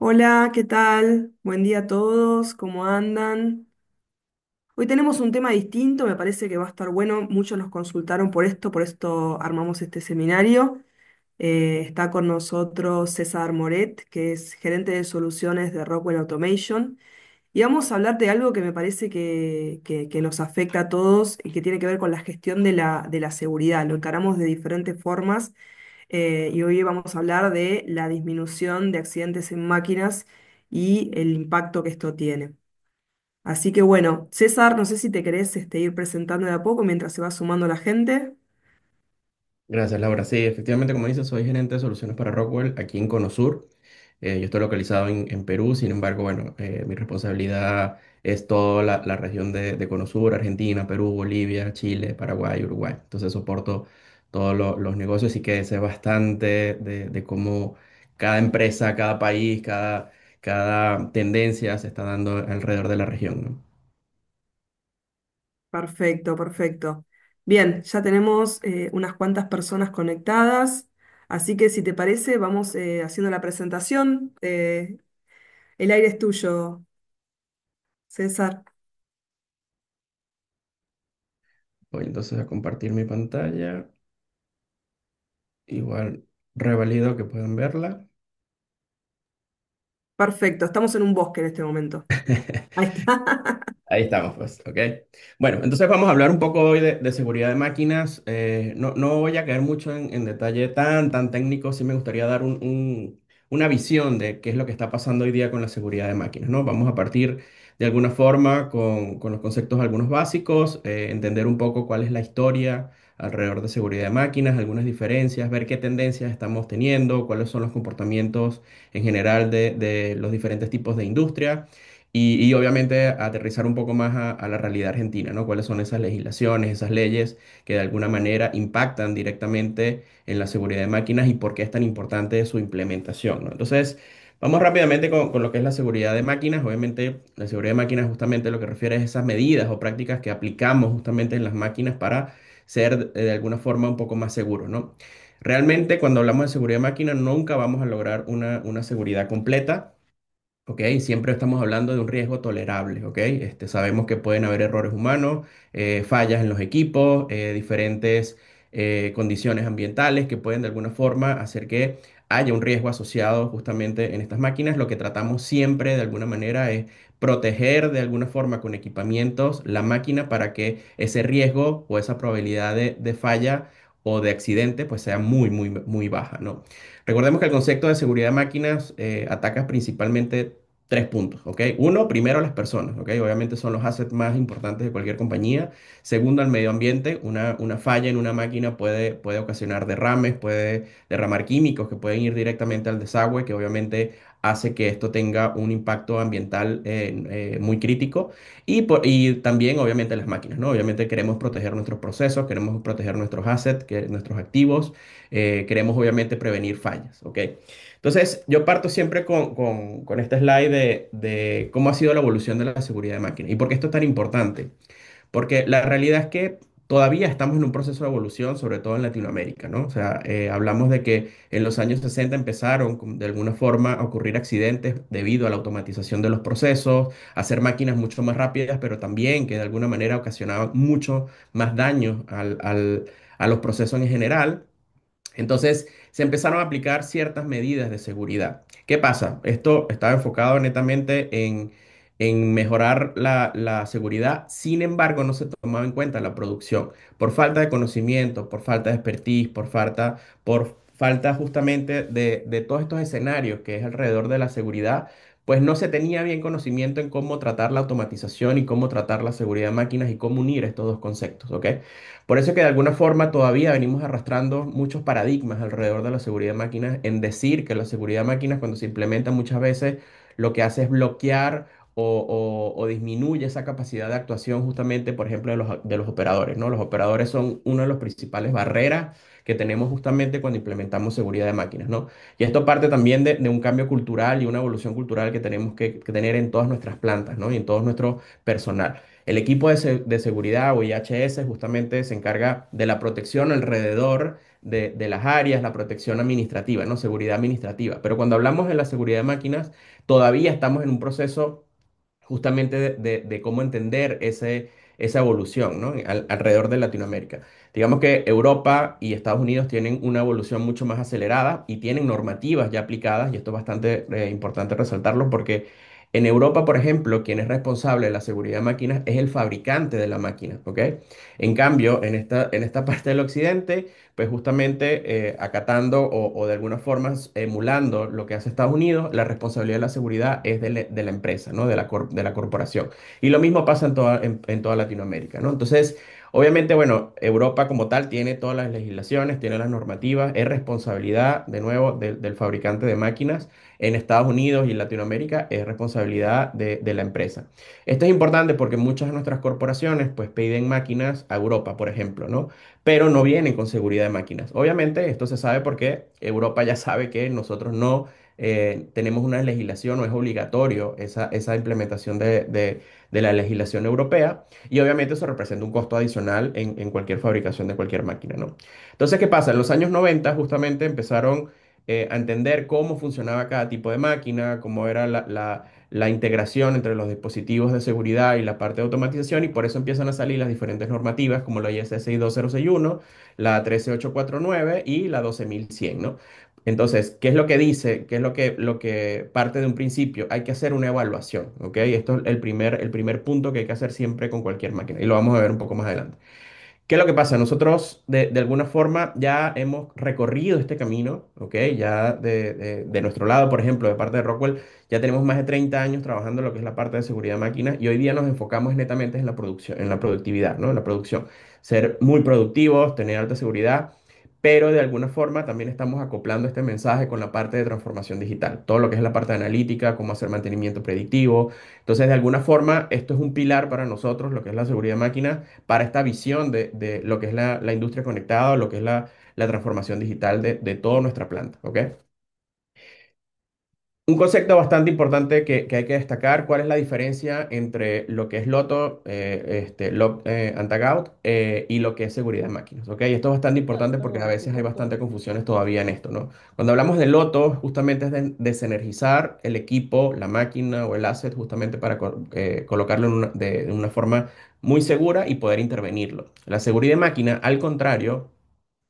Hola, ¿qué tal? Buen día a todos, ¿cómo andan? Hoy tenemos un tema distinto, me parece que va a estar bueno. Muchos nos consultaron por esto armamos este seminario. Está con nosotros César Moret, que es gerente de soluciones de Rockwell Automation. Y vamos a hablar de algo que me parece que nos afecta a todos y que tiene que ver con la gestión de la seguridad. Lo encaramos de diferentes formas y hoy vamos a hablar de la disminución de accidentes en máquinas y el impacto que esto tiene. Así que bueno, César, no sé si te querés ir presentando de a poco mientras se va sumando la gente. Gracias, Laura. Sí, efectivamente, como dices, soy gerente de soluciones para Rockwell aquí en Conosur. Yo estoy localizado en Perú, sin embargo, bueno, mi responsabilidad es toda la región de Conosur, Argentina, Perú, Bolivia, Chile, Paraguay, Uruguay. Entonces soporto todos los negocios y que sé bastante de cómo cada empresa, cada país, cada tendencia se está dando alrededor de la región, ¿no? Perfecto, perfecto. Bien, ya tenemos unas cuantas personas conectadas, así que si te parece, vamos haciendo la presentación. El aire es tuyo, César. Voy entonces a compartir mi pantalla. Igual revalido que puedan verla. Perfecto, estamos en un bosque en este momento. Ahí está. Ahí estamos, pues, ¿ok? Bueno, entonces vamos a hablar un poco hoy de seguridad de máquinas. No voy a caer mucho en detalle tan técnico. Sí me gustaría dar una visión de qué es lo que está pasando hoy día con la seguridad de máquinas, ¿no? Vamos a partir de alguna forma con los conceptos algunos básicos, entender un poco cuál es la historia alrededor de seguridad de máquinas, algunas diferencias, ver qué tendencias estamos teniendo, cuáles son los comportamientos en general de los diferentes tipos de industria. Y obviamente aterrizar un poco más a la realidad argentina, ¿no? ¿Cuáles son esas legislaciones, esas leyes que de alguna manera impactan directamente en la seguridad de máquinas y por qué es tan importante su implementación, ¿no? Entonces, vamos rápidamente con lo que es la seguridad de máquinas. Obviamente, la seguridad de máquinas justamente lo que refiere es esas medidas o prácticas que aplicamos justamente en las máquinas para ser de alguna forma un poco más seguros, ¿no? Realmente, cuando hablamos de seguridad de máquinas, nunca vamos a lograr una seguridad completa. ¿Ok? Siempre estamos hablando de un riesgo tolerable, ¿ok? Sabemos que pueden haber errores humanos, fallas en los equipos, diferentes condiciones ambientales que pueden de alguna forma hacer que haya un riesgo asociado justamente en estas máquinas. Lo que tratamos siempre de alguna manera es proteger de alguna forma con equipamientos la máquina para que ese riesgo o esa probabilidad de falla o de accidente pues sea muy baja, ¿no? Recordemos que el concepto de seguridad de máquinas ataca principalmente tres puntos, ¿ok? Uno, primero las personas, ¿ok? Obviamente son los assets más importantes de cualquier compañía. Segundo, el medio ambiente. Una falla en una máquina puede ocasionar derrames, puede derramar químicos que pueden ir directamente al desagüe, que obviamente hace que esto tenga un impacto ambiental muy crítico. Y también, obviamente, las máquinas, ¿no? Obviamente queremos proteger nuestros procesos, queremos proteger nuestros assets, nuestros activos. Queremos obviamente prevenir fallas, ¿ok? Entonces, yo parto siempre con este slide de cómo ha sido la evolución de la seguridad de máquinas y por qué esto es tan importante. Porque la realidad es que todavía estamos en un proceso de evolución, sobre todo en Latinoamérica, ¿no? O sea, hablamos de que en los años 60 empezaron de alguna forma a ocurrir accidentes debido a la automatización de los procesos, a hacer máquinas mucho más rápidas, pero también que de alguna manera ocasionaban mucho más daño a los procesos en general. Entonces se empezaron a aplicar ciertas medidas de seguridad. ¿Qué pasa? Esto estaba enfocado netamente en mejorar la seguridad, sin embargo no se tomaba en cuenta la producción por falta de conocimiento, por falta de expertise, por falta justamente de todos estos escenarios que es alrededor de la seguridad. Pues no se tenía bien conocimiento en cómo tratar la automatización y cómo tratar la seguridad de máquinas y cómo unir estos dos conceptos, ¿ok? Por eso que de alguna forma todavía venimos arrastrando muchos paradigmas alrededor de la seguridad de máquinas, en decir que la seguridad de máquinas cuando se implementa muchas veces lo que hace es bloquear o disminuye esa capacidad de actuación justamente, por ejemplo, de los operadores, ¿no? Los operadores son una de las principales barreras que tenemos justamente cuando implementamos seguridad de máquinas, ¿no? Y esto parte también de un cambio cultural y una evolución cultural que tenemos que tener en todas nuestras plantas, ¿no? Y en todo nuestro personal. El equipo de seguridad o IHS justamente se encarga de la protección alrededor de las áreas, la protección administrativa, ¿no? Seguridad administrativa. Pero cuando hablamos de la seguridad de máquinas, todavía estamos en un proceso justamente de cómo entender esa evolución, ¿no? Alrededor de Latinoamérica. Digamos que Europa y Estados Unidos tienen una evolución mucho más acelerada y tienen normativas ya aplicadas, y esto es bastante importante resaltarlo porque en Europa, por ejemplo, quien es responsable de la seguridad de máquinas es el fabricante de la máquina, ¿ok? En cambio, en esta parte del occidente, pues justamente acatando o de alguna forma emulando lo que hace Estados Unidos, la responsabilidad de la seguridad es de la empresa, ¿no? De la corporación. Y lo mismo pasa en toda Latinoamérica, ¿no? Entonces, obviamente, bueno, Europa como tal tiene todas las legislaciones, tiene las normativas, es responsabilidad, de nuevo, del fabricante de máquinas. En Estados Unidos y Latinoamérica es responsabilidad de la empresa. Esto es importante porque muchas de nuestras corporaciones pues piden máquinas a Europa, por ejemplo, ¿no? Pero no vienen con seguridad de máquinas. Obviamente esto se sabe porque Europa ya sabe que nosotros no tenemos una legislación, no es obligatorio esa implementación de la legislación europea, y obviamente eso representa un costo adicional en cualquier fabricación de cualquier máquina, ¿no? Entonces, ¿qué pasa? En los años 90 justamente empezaron a entender cómo funcionaba cada tipo de máquina, cómo era la integración entre los dispositivos de seguridad y la parte de automatización, y por eso empiezan a salir las diferentes normativas como la ISO 26061, la 13849 y la 12100, ¿no? Entonces, ¿qué es lo que dice? ¿Qué es lo que parte de un principio? Hay que hacer una evaluación, ¿ok? Esto es el primer punto que hay que hacer siempre con cualquier máquina, y lo vamos a ver un poco más adelante. ¿Qué es lo que pasa? Nosotros de alguna forma ya hemos recorrido este camino, ¿ok? Ya de nuestro lado, por ejemplo, de parte de Rockwell, ya tenemos más de 30 años trabajando en lo que es la parte de seguridad de máquinas, y hoy día nos enfocamos netamente en la producción, en la productividad, ¿no? En la producción. Ser muy productivos, tener alta seguridad, pero de alguna forma también estamos acoplando este mensaje con la parte de transformación digital, todo lo que es la parte de analítica, cómo hacer mantenimiento predictivo. Entonces, de alguna forma, esto es un pilar para nosotros, lo que es la seguridad de máquinas para esta visión de lo que es la industria conectada, o lo que es la transformación digital de toda nuestra planta, ¿ok? Un concepto bastante importante que hay que destacar: cuál es la diferencia entre lo que es Loto, Antagout, y lo que es seguridad de máquinas, ¿ok? Esto es bastante importante porque a veces hay bastante confusiones todavía en esto, ¿no? Cuando hablamos de Loto, justamente es de desenergizar el equipo, la máquina o el asset, justamente para colocarlo de una forma muy segura y poder intervenirlo. La seguridad de máquina, al contrario,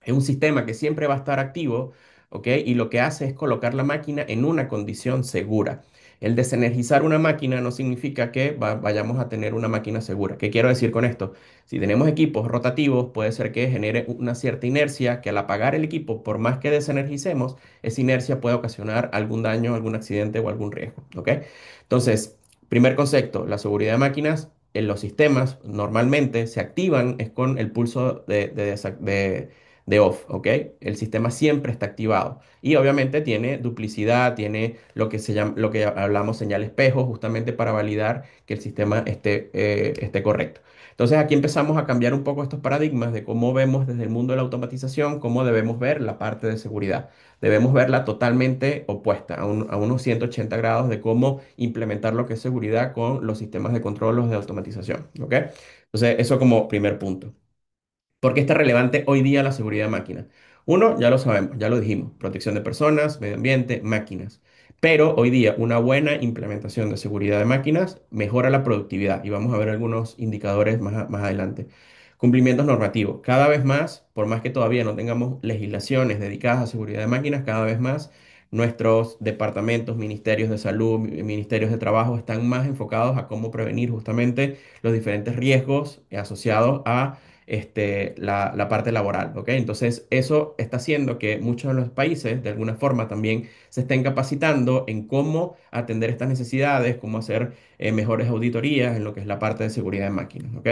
es un sistema que siempre va a estar activo, ¿ok? Y lo que hace es colocar la máquina en una condición segura. El desenergizar una máquina no significa que vayamos a tener una máquina segura. ¿Qué quiero decir con esto? Si tenemos equipos rotativos, puede ser que genere una cierta inercia que, al apagar el equipo, por más que desenergicemos, esa inercia puede ocasionar algún daño, algún accidente o algún riesgo, ¿ok? Entonces, primer concepto: la seguridad de máquinas en los sistemas normalmente se activan es con el pulso de off, ¿ok? El sistema siempre está activado, y obviamente tiene duplicidad, tiene lo que se llama, lo que hablamos señal espejo, justamente para validar que el sistema esté correcto. Entonces, aquí empezamos a cambiar un poco estos paradigmas de cómo vemos desde el mundo de la automatización, cómo debemos ver la parte de seguridad. Debemos verla totalmente opuesta, a unos 180 grados, de cómo implementar lo que es seguridad con los sistemas de control, los de automatización, ¿ok? Entonces, eso como primer punto. ¿Por qué está relevante hoy día la seguridad de máquinas? Uno, ya lo sabemos, ya lo dijimos: protección de personas, medio ambiente, máquinas. Pero hoy día una buena implementación de seguridad de máquinas mejora la productividad, y vamos a ver algunos indicadores más adelante. Cumplimientos normativos. Cada vez más, por más que todavía no tengamos legislaciones dedicadas a seguridad de máquinas, cada vez más nuestros departamentos, ministerios de salud, ministerios de trabajo están más enfocados a cómo prevenir justamente los diferentes riesgos asociados a la parte laboral, ¿ok? Entonces, eso está haciendo que muchos de los países, de alguna forma, también se estén capacitando en cómo atender estas necesidades, cómo hacer mejores auditorías en lo que es la parte de seguridad de máquinas, ¿ok?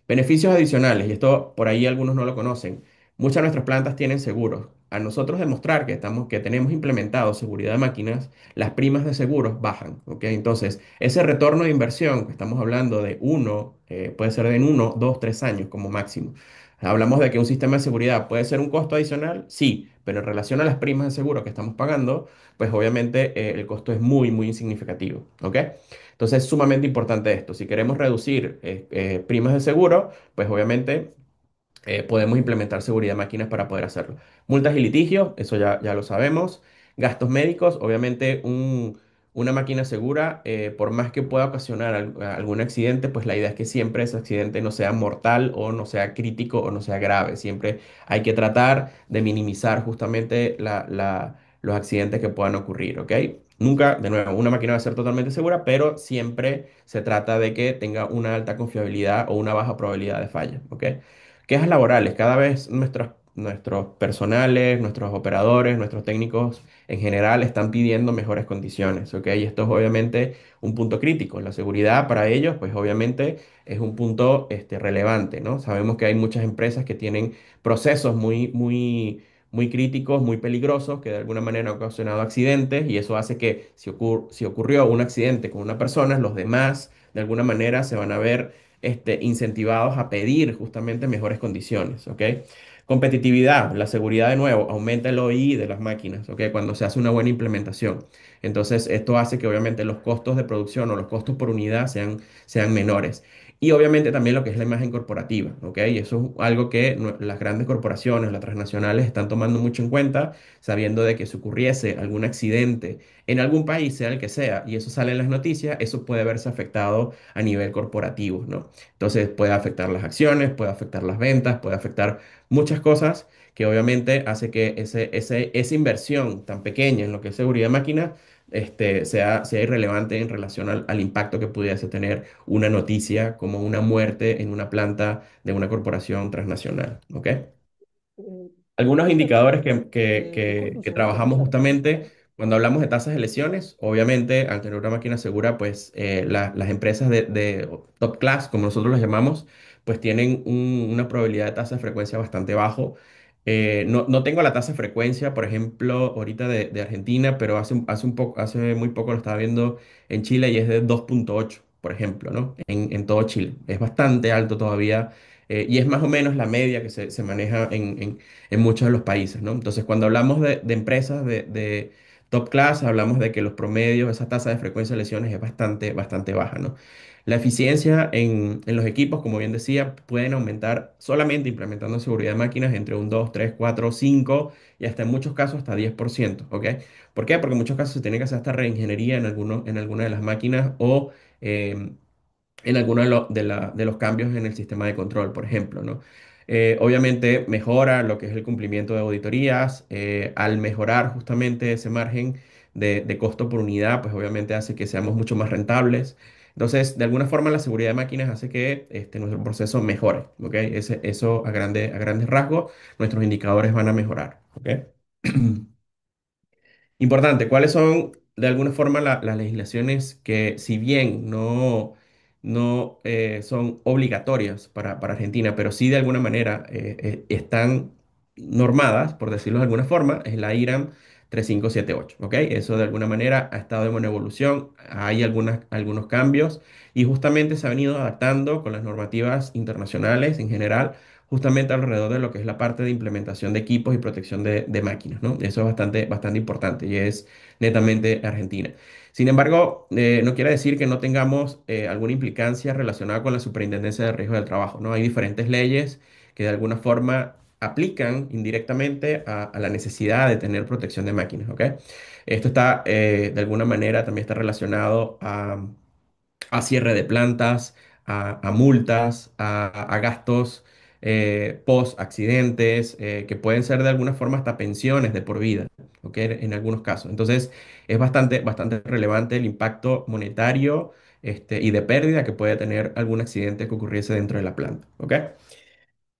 Beneficios adicionales, y esto por ahí algunos no lo conocen: muchas de nuestras plantas tienen seguros. A nosotros demostrar que tenemos implementado seguridad de máquinas, las primas de seguros bajan, ¿ok? Entonces, ese retorno de inversión que estamos hablando de uno, puede ser en 1, 2, 3 años como máximo. Hablamos de que un sistema de seguridad puede ser un costo adicional, sí, pero en relación a las primas de seguro que estamos pagando, pues obviamente el costo es muy, muy insignificativo, ¿ok? Entonces es sumamente importante esto. Si queremos reducir primas de seguro, pues obviamente podemos implementar seguridad de máquinas para poder hacerlo. Multas y litigios, eso ya lo sabemos. Gastos médicos, obviamente una máquina segura, por más que pueda ocasionar algún accidente, pues la idea es que siempre ese accidente no sea mortal o no sea crítico o no sea grave. Siempre hay que tratar de minimizar justamente los accidentes que puedan ocurrir, ¿ok? Nunca, de nuevo, una máquina va a ser totalmente segura, pero siempre se trata de que tenga una alta confiabilidad o una baja probabilidad de falla, ¿ok? Quejas laborales. Cada vez nuestros personales, nuestros operadores, nuestros técnicos en general están pidiendo mejores condiciones, ¿ok? Y esto es obviamente un punto crítico. La seguridad para ellos, pues obviamente es un punto relevante, ¿no? Sabemos que hay muchas empresas que tienen procesos muy críticos, muy peligrosos, que de alguna manera han ocasionado accidentes y eso hace que si ocurrió un accidente con una persona, los demás de alguna manera se van a ver incentivados a pedir justamente mejores condiciones, ¿ok? Competitividad, la seguridad de nuevo, aumenta el OI de las máquinas, ¿ok? Cuando se hace una buena implementación. Entonces, esto hace que obviamente los costos de producción o los costos por unidad sean menores. Y obviamente también lo que es la imagen corporativa, ¿ok? Y eso es algo que las grandes corporaciones, las transnacionales están tomando mucho en cuenta, sabiendo de que si ocurriese algún accidente en algún país, sea el que sea, y eso sale en las noticias, eso puede verse afectado a nivel corporativo, ¿no? Entonces puede afectar las acciones, puede afectar las ventas, puede afectar muchas cosas que obviamente hace que esa inversión tan pequeña en lo que es seguridad de máquinas sea irrelevante en relación al impacto que pudiese tener una noticia como una muerte en una planta de una corporación transnacional, ¿ok? Eh, Algunos Esa, indicadores disculpe un que segundo. trabajamos justamente cuando hablamos de tasas de lesiones, obviamente al tener una máquina segura, pues las empresas de top class, como nosotros las llamamos, pues tienen una probabilidad de tasa de frecuencia bastante bajo. No tengo la tasa de frecuencia, por ejemplo, ahorita de Argentina, pero hace muy poco lo estaba viendo en Chile y es de 2,8 por ejemplo, ¿no? En todo Chile. Es bastante alto todavía y es más o menos la media que se maneja en muchos de los países, ¿no? Entonces, cuando hablamos de empresas de top class, hablamos de que los promedios, esa tasa de frecuencia de lesiones es bastante baja, ¿no? La eficiencia en los equipos, como bien decía, pueden aumentar solamente implementando seguridad de máquinas entre un 2, 3, 4, 5 y hasta en muchos casos hasta 10%, ¿ok? ¿Por qué? Porque en muchos casos se tiene que hacer hasta reingeniería en alguna de las máquinas o en algunos de los cambios en el sistema de control, por ejemplo, ¿no? Obviamente mejora lo que es el cumplimiento de auditorías, al mejorar justamente ese margen de costo por unidad, pues obviamente hace que seamos mucho más rentables. Entonces, de alguna forma, la seguridad de máquinas hace que nuestro proceso mejore, ¿ok? Eso a grandes rasgos, nuestros indicadores van a mejorar, ¿ok? Importante, ¿cuáles son de alguna forma las legislaciones que si bien no son obligatorias para Argentina, pero sí de alguna manera están normadas, por decirlo de alguna forma, es la IRAM 3578, ¿ok? Eso de alguna manera ha estado en una evolución, hay algunos cambios y justamente se ha venido adaptando con las normativas internacionales en general justamente alrededor de lo que es la parte de implementación de equipos y protección de máquinas, ¿no? Eso es bastante importante y es netamente Argentina. Sin embargo, no quiere decir que no tengamos alguna implicancia relacionada con la Superintendencia de Riesgo del Trabajo, ¿no? Hay diferentes leyes que de alguna forma aplican indirectamente a la necesidad de tener protección de máquinas, ¿ok? Esto está, de alguna manera, también está relacionado a cierre de plantas, a multas, a gastos post accidentes, que pueden ser de alguna forma hasta pensiones de por vida, ¿ok? En algunos casos. Entonces, es bastante relevante el impacto monetario y de pérdida que puede tener algún accidente que ocurriese dentro de la planta, ¿ok?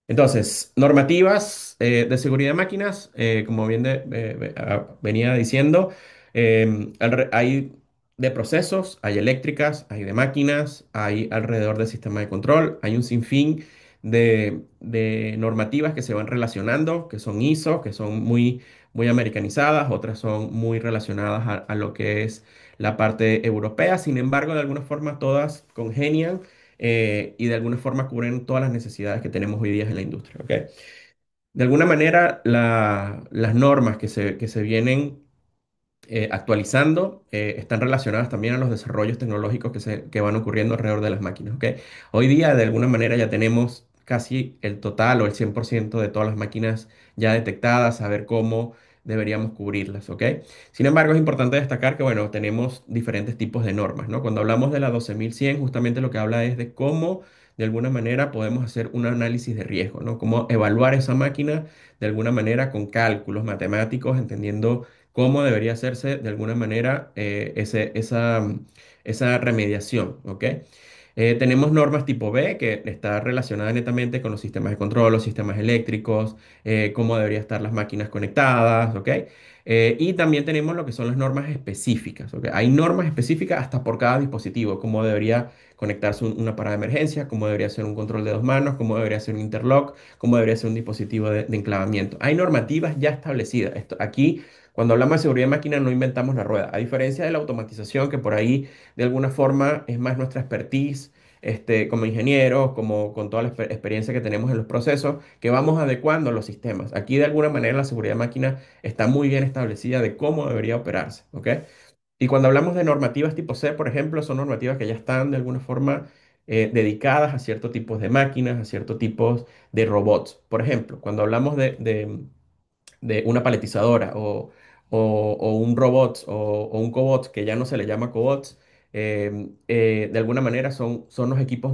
Entonces, normativas de seguridad de máquinas, como bien venía diciendo, hay de procesos, hay eléctricas, hay de máquinas, hay alrededor del sistema de control, hay un sinfín de normativas que se van relacionando, que son ISO, que son muy americanizadas, otras son muy relacionadas a lo que es la parte europea, sin embargo, de alguna forma todas congenian y de alguna forma cubren todas las necesidades que tenemos hoy día en la industria, ¿ok? De alguna manera, las normas que se vienen actualizando están relacionadas también a los desarrollos tecnológicos que van ocurriendo alrededor de las máquinas, ¿ok? Hoy día, de alguna manera, ya tenemos casi el total o el 100% de todas las máquinas ya detectadas, saber cómo deberíamos cubrirlas, ¿ok? Sin embargo, es importante destacar que, bueno, tenemos diferentes tipos de normas, ¿no? Cuando hablamos de la 12100, justamente lo que habla es de cómo, de alguna manera, podemos hacer un análisis de riesgo, ¿no? Cómo evaluar esa máquina de alguna manera con cálculos matemáticos, entendiendo cómo debería hacerse de alguna manera esa remediación, ¿ok? Tenemos normas tipo B, que está relacionada netamente con los sistemas de control, los sistemas eléctricos, cómo deberían estar las máquinas conectadas, ¿ok? Y también tenemos lo que son las normas específicas, ¿ok? Hay normas específicas hasta por cada dispositivo, cómo debería conectarse una parada de emergencia, cómo debería ser un control de dos manos, cómo debería ser un interlock, cómo debería ser un dispositivo de enclavamiento. Hay normativas ya establecidas. Aquí, cuando hablamos de seguridad de máquina, no inventamos la rueda. A diferencia de la automatización, que por ahí de alguna forma es más nuestra expertise, como ingenieros, como con toda la experiencia que tenemos en los procesos, que vamos adecuando los sistemas. Aquí de alguna manera la seguridad de máquina está muy bien establecida de cómo debería operarse, ¿ok? Y cuando hablamos de normativas tipo C, por ejemplo, son normativas que ya están de alguna forma dedicadas a ciertos tipos de máquinas, a ciertos tipos de robots. Por ejemplo, cuando hablamos de una paletizadora o un robot o un cobot, que ya no se le llama cobots, de alguna manera son los equipos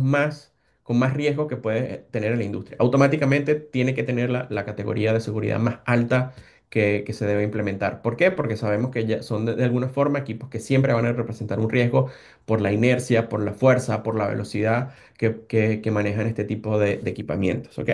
con más riesgo que puede tener en la industria. Automáticamente tiene que tener la categoría de seguridad más alta que se debe implementar. ¿Por qué? Porque sabemos que ya son de alguna forma equipos que siempre van a representar un riesgo por la inercia, por la fuerza, por la velocidad que manejan este tipo de equipamientos. ¿Ok?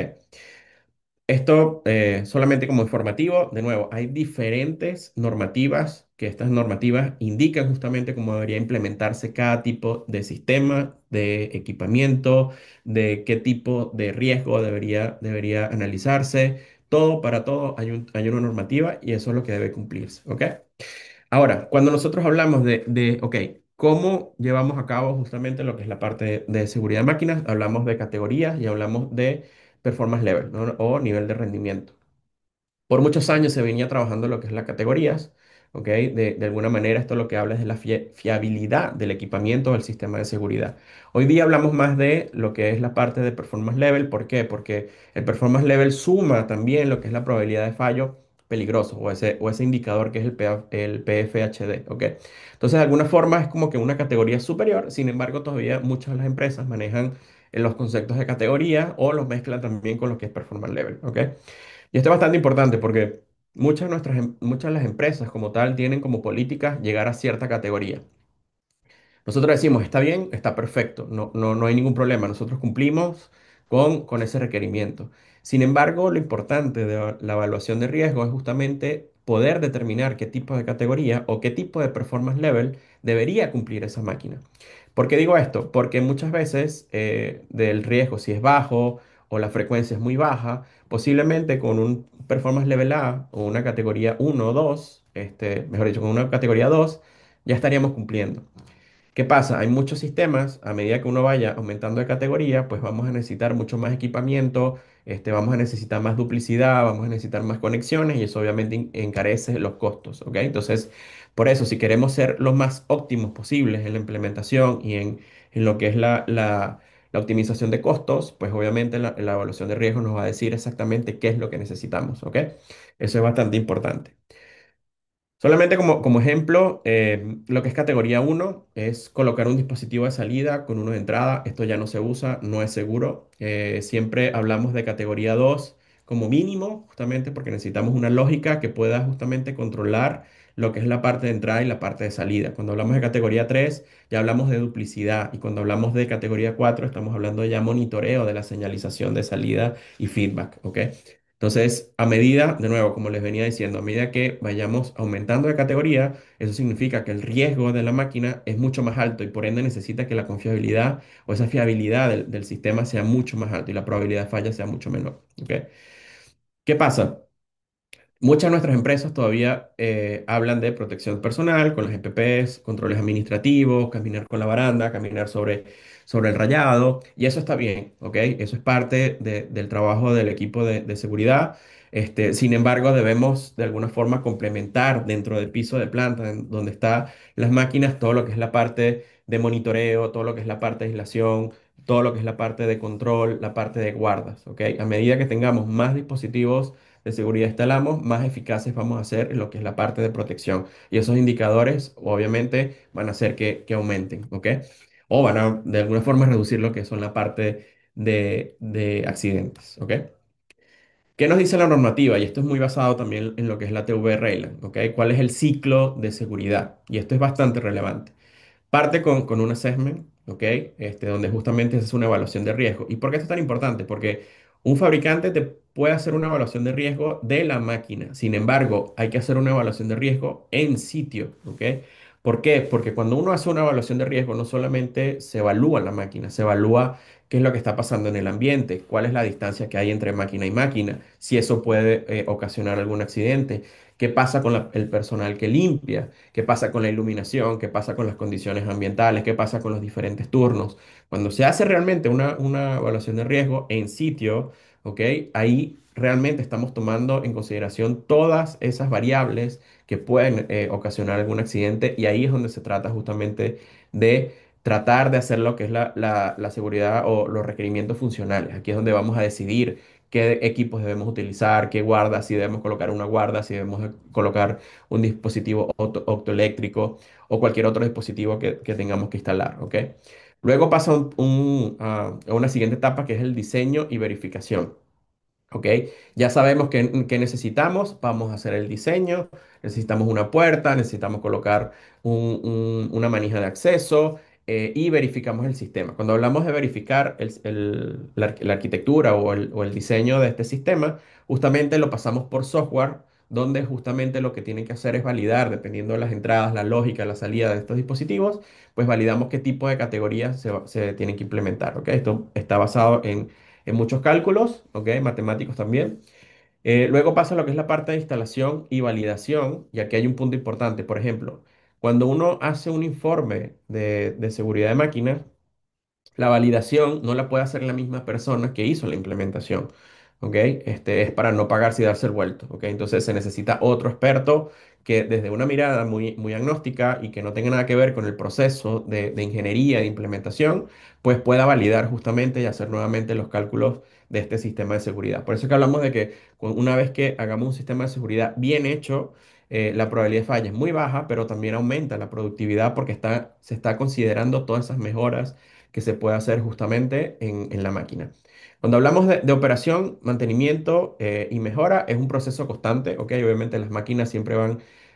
Esto solamente como informativo, de nuevo, hay diferentes normativas que estas normativas indican justamente cómo debería implementarse cada tipo de sistema, de equipamiento, de qué tipo de riesgo debería analizarse. Todo para todo hay una normativa y eso es lo que debe cumplirse, ¿ok? Ahora, cuando nosotros hablamos ok, ¿cómo llevamos a cabo justamente lo que es la parte de seguridad de máquinas? Hablamos de categorías y hablamos de performance level, ¿no? O nivel de rendimiento. Por muchos años se venía trabajando lo que es las categorías, ¿ok? De alguna manera esto lo que habla es de la fiabilidad del equipamiento del sistema de seguridad. Hoy día hablamos más de lo que es la parte de performance level. ¿Por qué? Porque el performance level suma también lo que es la probabilidad de fallo peligroso o ese indicador que es el PFHD, ¿ok? Entonces, de alguna forma es como que una categoría superior. Sin embargo, todavía muchas de las empresas manejan los conceptos de categoría o los mezclan también con lo que es performance level, ¿ok? Y esto es bastante importante porque muchas de las empresas como tal tienen como política llegar a cierta categoría. Nosotros decimos, está bien, está perfecto, no hay ningún problema, nosotros cumplimos con ese requerimiento. Sin embargo, lo importante de la evaluación de riesgo es justamente poder determinar qué tipo de categoría o qué tipo de performance level debería cumplir esa máquina. ¿Por qué digo esto? Porque muchas veces del riesgo, si es bajo o la frecuencia es muy baja, posiblemente con un performance level A o una categoría uno o 2, mejor dicho, con una categoría 2, ya estaríamos cumpliendo. ¿Qué pasa? Hay muchos sistemas, a medida que uno vaya aumentando de categoría, pues vamos a necesitar mucho más equipamiento, vamos a necesitar más duplicidad, vamos a necesitar más conexiones y eso obviamente encarece los costos, ¿ok? Entonces, por eso, si queremos ser los más óptimos posibles en la implementación y en lo que es la optimización de costos, pues obviamente la evaluación de riesgo nos va a decir exactamente qué es lo que necesitamos, ¿ok? Eso es bastante importante. Solamente como ejemplo, lo que es categoría uno es colocar un dispositivo de salida con uno de entrada. Esto ya no se usa, no es seguro. Siempre hablamos de categoría 2 como mínimo, justamente porque necesitamos una lógica que pueda justamente controlar lo que es la parte de entrada y la parte de salida. Cuando hablamos de categoría 3 ya hablamos de duplicidad. Y cuando hablamos de categoría 4 estamos hablando ya monitoreo de la señalización de salida y feedback, ¿ok? Entonces, a medida, de nuevo, como les venía diciendo, a medida que vayamos aumentando de categoría, eso significa que el riesgo de la máquina es mucho más alto y por ende necesita que la confiabilidad o esa fiabilidad del sistema sea mucho más alta y la probabilidad de falla sea mucho menor. ¿Ok? ¿Qué pasa? Muchas de nuestras empresas todavía hablan de protección personal con las EPPs, controles administrativos, caminar con la baranda, caminar sobre el rayado, y eso está bien, ¿ok? Eso es parte del trabajo del equipo de seguridad. Sin embargo, debemos de alguna forma complementar dentro del piso de planta, donde están las máquinas, todo lo que es la parte de monitoreo, todo lo que es la parte de aislación, todo lo que es la parte de control, la parte de guardas, ¿ok? A medida que tengamos más dispositivos de seguridad instalamos, más eficaces vamos a ser en lo que es la parte de protección. Y esos indicadores, obviamente, van a hacer que aumenten, ¿ok? O van a, de alguna forma, reducir lo que son la parte de accidentes, ¿ok? ¿Qué nos dice la normativa? Y esto es muy basado también en lo que es la TV Rayland, ¿ok? ¿Cuál es el ciclo de seguridad? Y esto es bastante relevante. Parte con un assessment, ¿ok? Donde justamente se hace una evaluación de riesgo. ¿Y por qué esto es tan importante? Porque un fabricante te puede hacer una evaluación de riesgo de la máquina. Sin embargo, hay que hacer una evaluación de riesgo en sitio, ¿ok? ¿Por qué? Porque cuando uno hace una evaluación de riesgo, no solamente se evalúa la máquina, se evalúa qué es lo que está pasando en el ambiente, cuál es la distancia que hay entre máquina y máquina, si eso puede ocasionar algún accidente, qué pasa con el personal que limpia. ¿Qué pasa con la iluminación? ¿Qué pasa con las condiciones ambientales? ¿Qué pasa con los diferentes turnos? Cuando se hace realmente una evaluación de riesgo en sitio, ¿ok? Ahí realmente estamos tomando en consideración todas esas variables que pueden ocasionar algún accidente y ahí es donde se trata justamente de tratar de hacer lo que es la seguridad o los requerimientos funcionales. Aquí es donde vamos a decidir qué equipos debemos utilizar, qué guarda, si debemos colocar una guarda, si debemos colocar un dispositivo optoeléctrico o cualquier otro dispositivo que tengamos que instalar, ¿ok? Luego pasa a una siguiente etapa que es el diseño y verificación. ¿Ok? Ya sabemos que necesitamos, vamos a hacer el diseño, necesitamos una puerta, necesitamos colocar una manija de acceso y verificamos el sistema. Cuando hablamos de verificar la arquitectura o el diseño de este sistema, justamente lo pasamos por software, donde justamente lo que tienen que hacer es validar, dependiendo de las entradas, la lógica, la salida de estos dispositivos, pues validamos qué tipo de categorías se tienen que implementar, ¿ok? Esto está basado en muchos cálculos, ¿ok? Matemáticos también. Luego pasa lo que es la parte de instalación y validación, y aquí hay un punto importante. Por ejemplo, cuando uno hace un informe de seguridad de máquinas, la validación no la puede hacer la misma persona que hizo la implementación. ¿Ok? Es para no pagarse y darse el vuelto. ¿Ok? Entonces se necesita otro experto que desde una mirada muy agnóstica y que no tenga nada que ver con el proceso de ingeniería, de implementación, pues pueda validar justamente y hacer nuevamente los cálculos de este sistema de seguridad. Por eso es que hablamos de que una vez que hagamos un sistema de seguridad bien hecho, la probabilidad de falla es muy baja, pero también aumenta la productividad porque se está considerando todas esas mejoras que se puede hacer justamente en la máquina. Cuando hablamos de operación, mantenimiento y mejora, es un proceso constante, ¿ok? Obviamente las máquinas siempre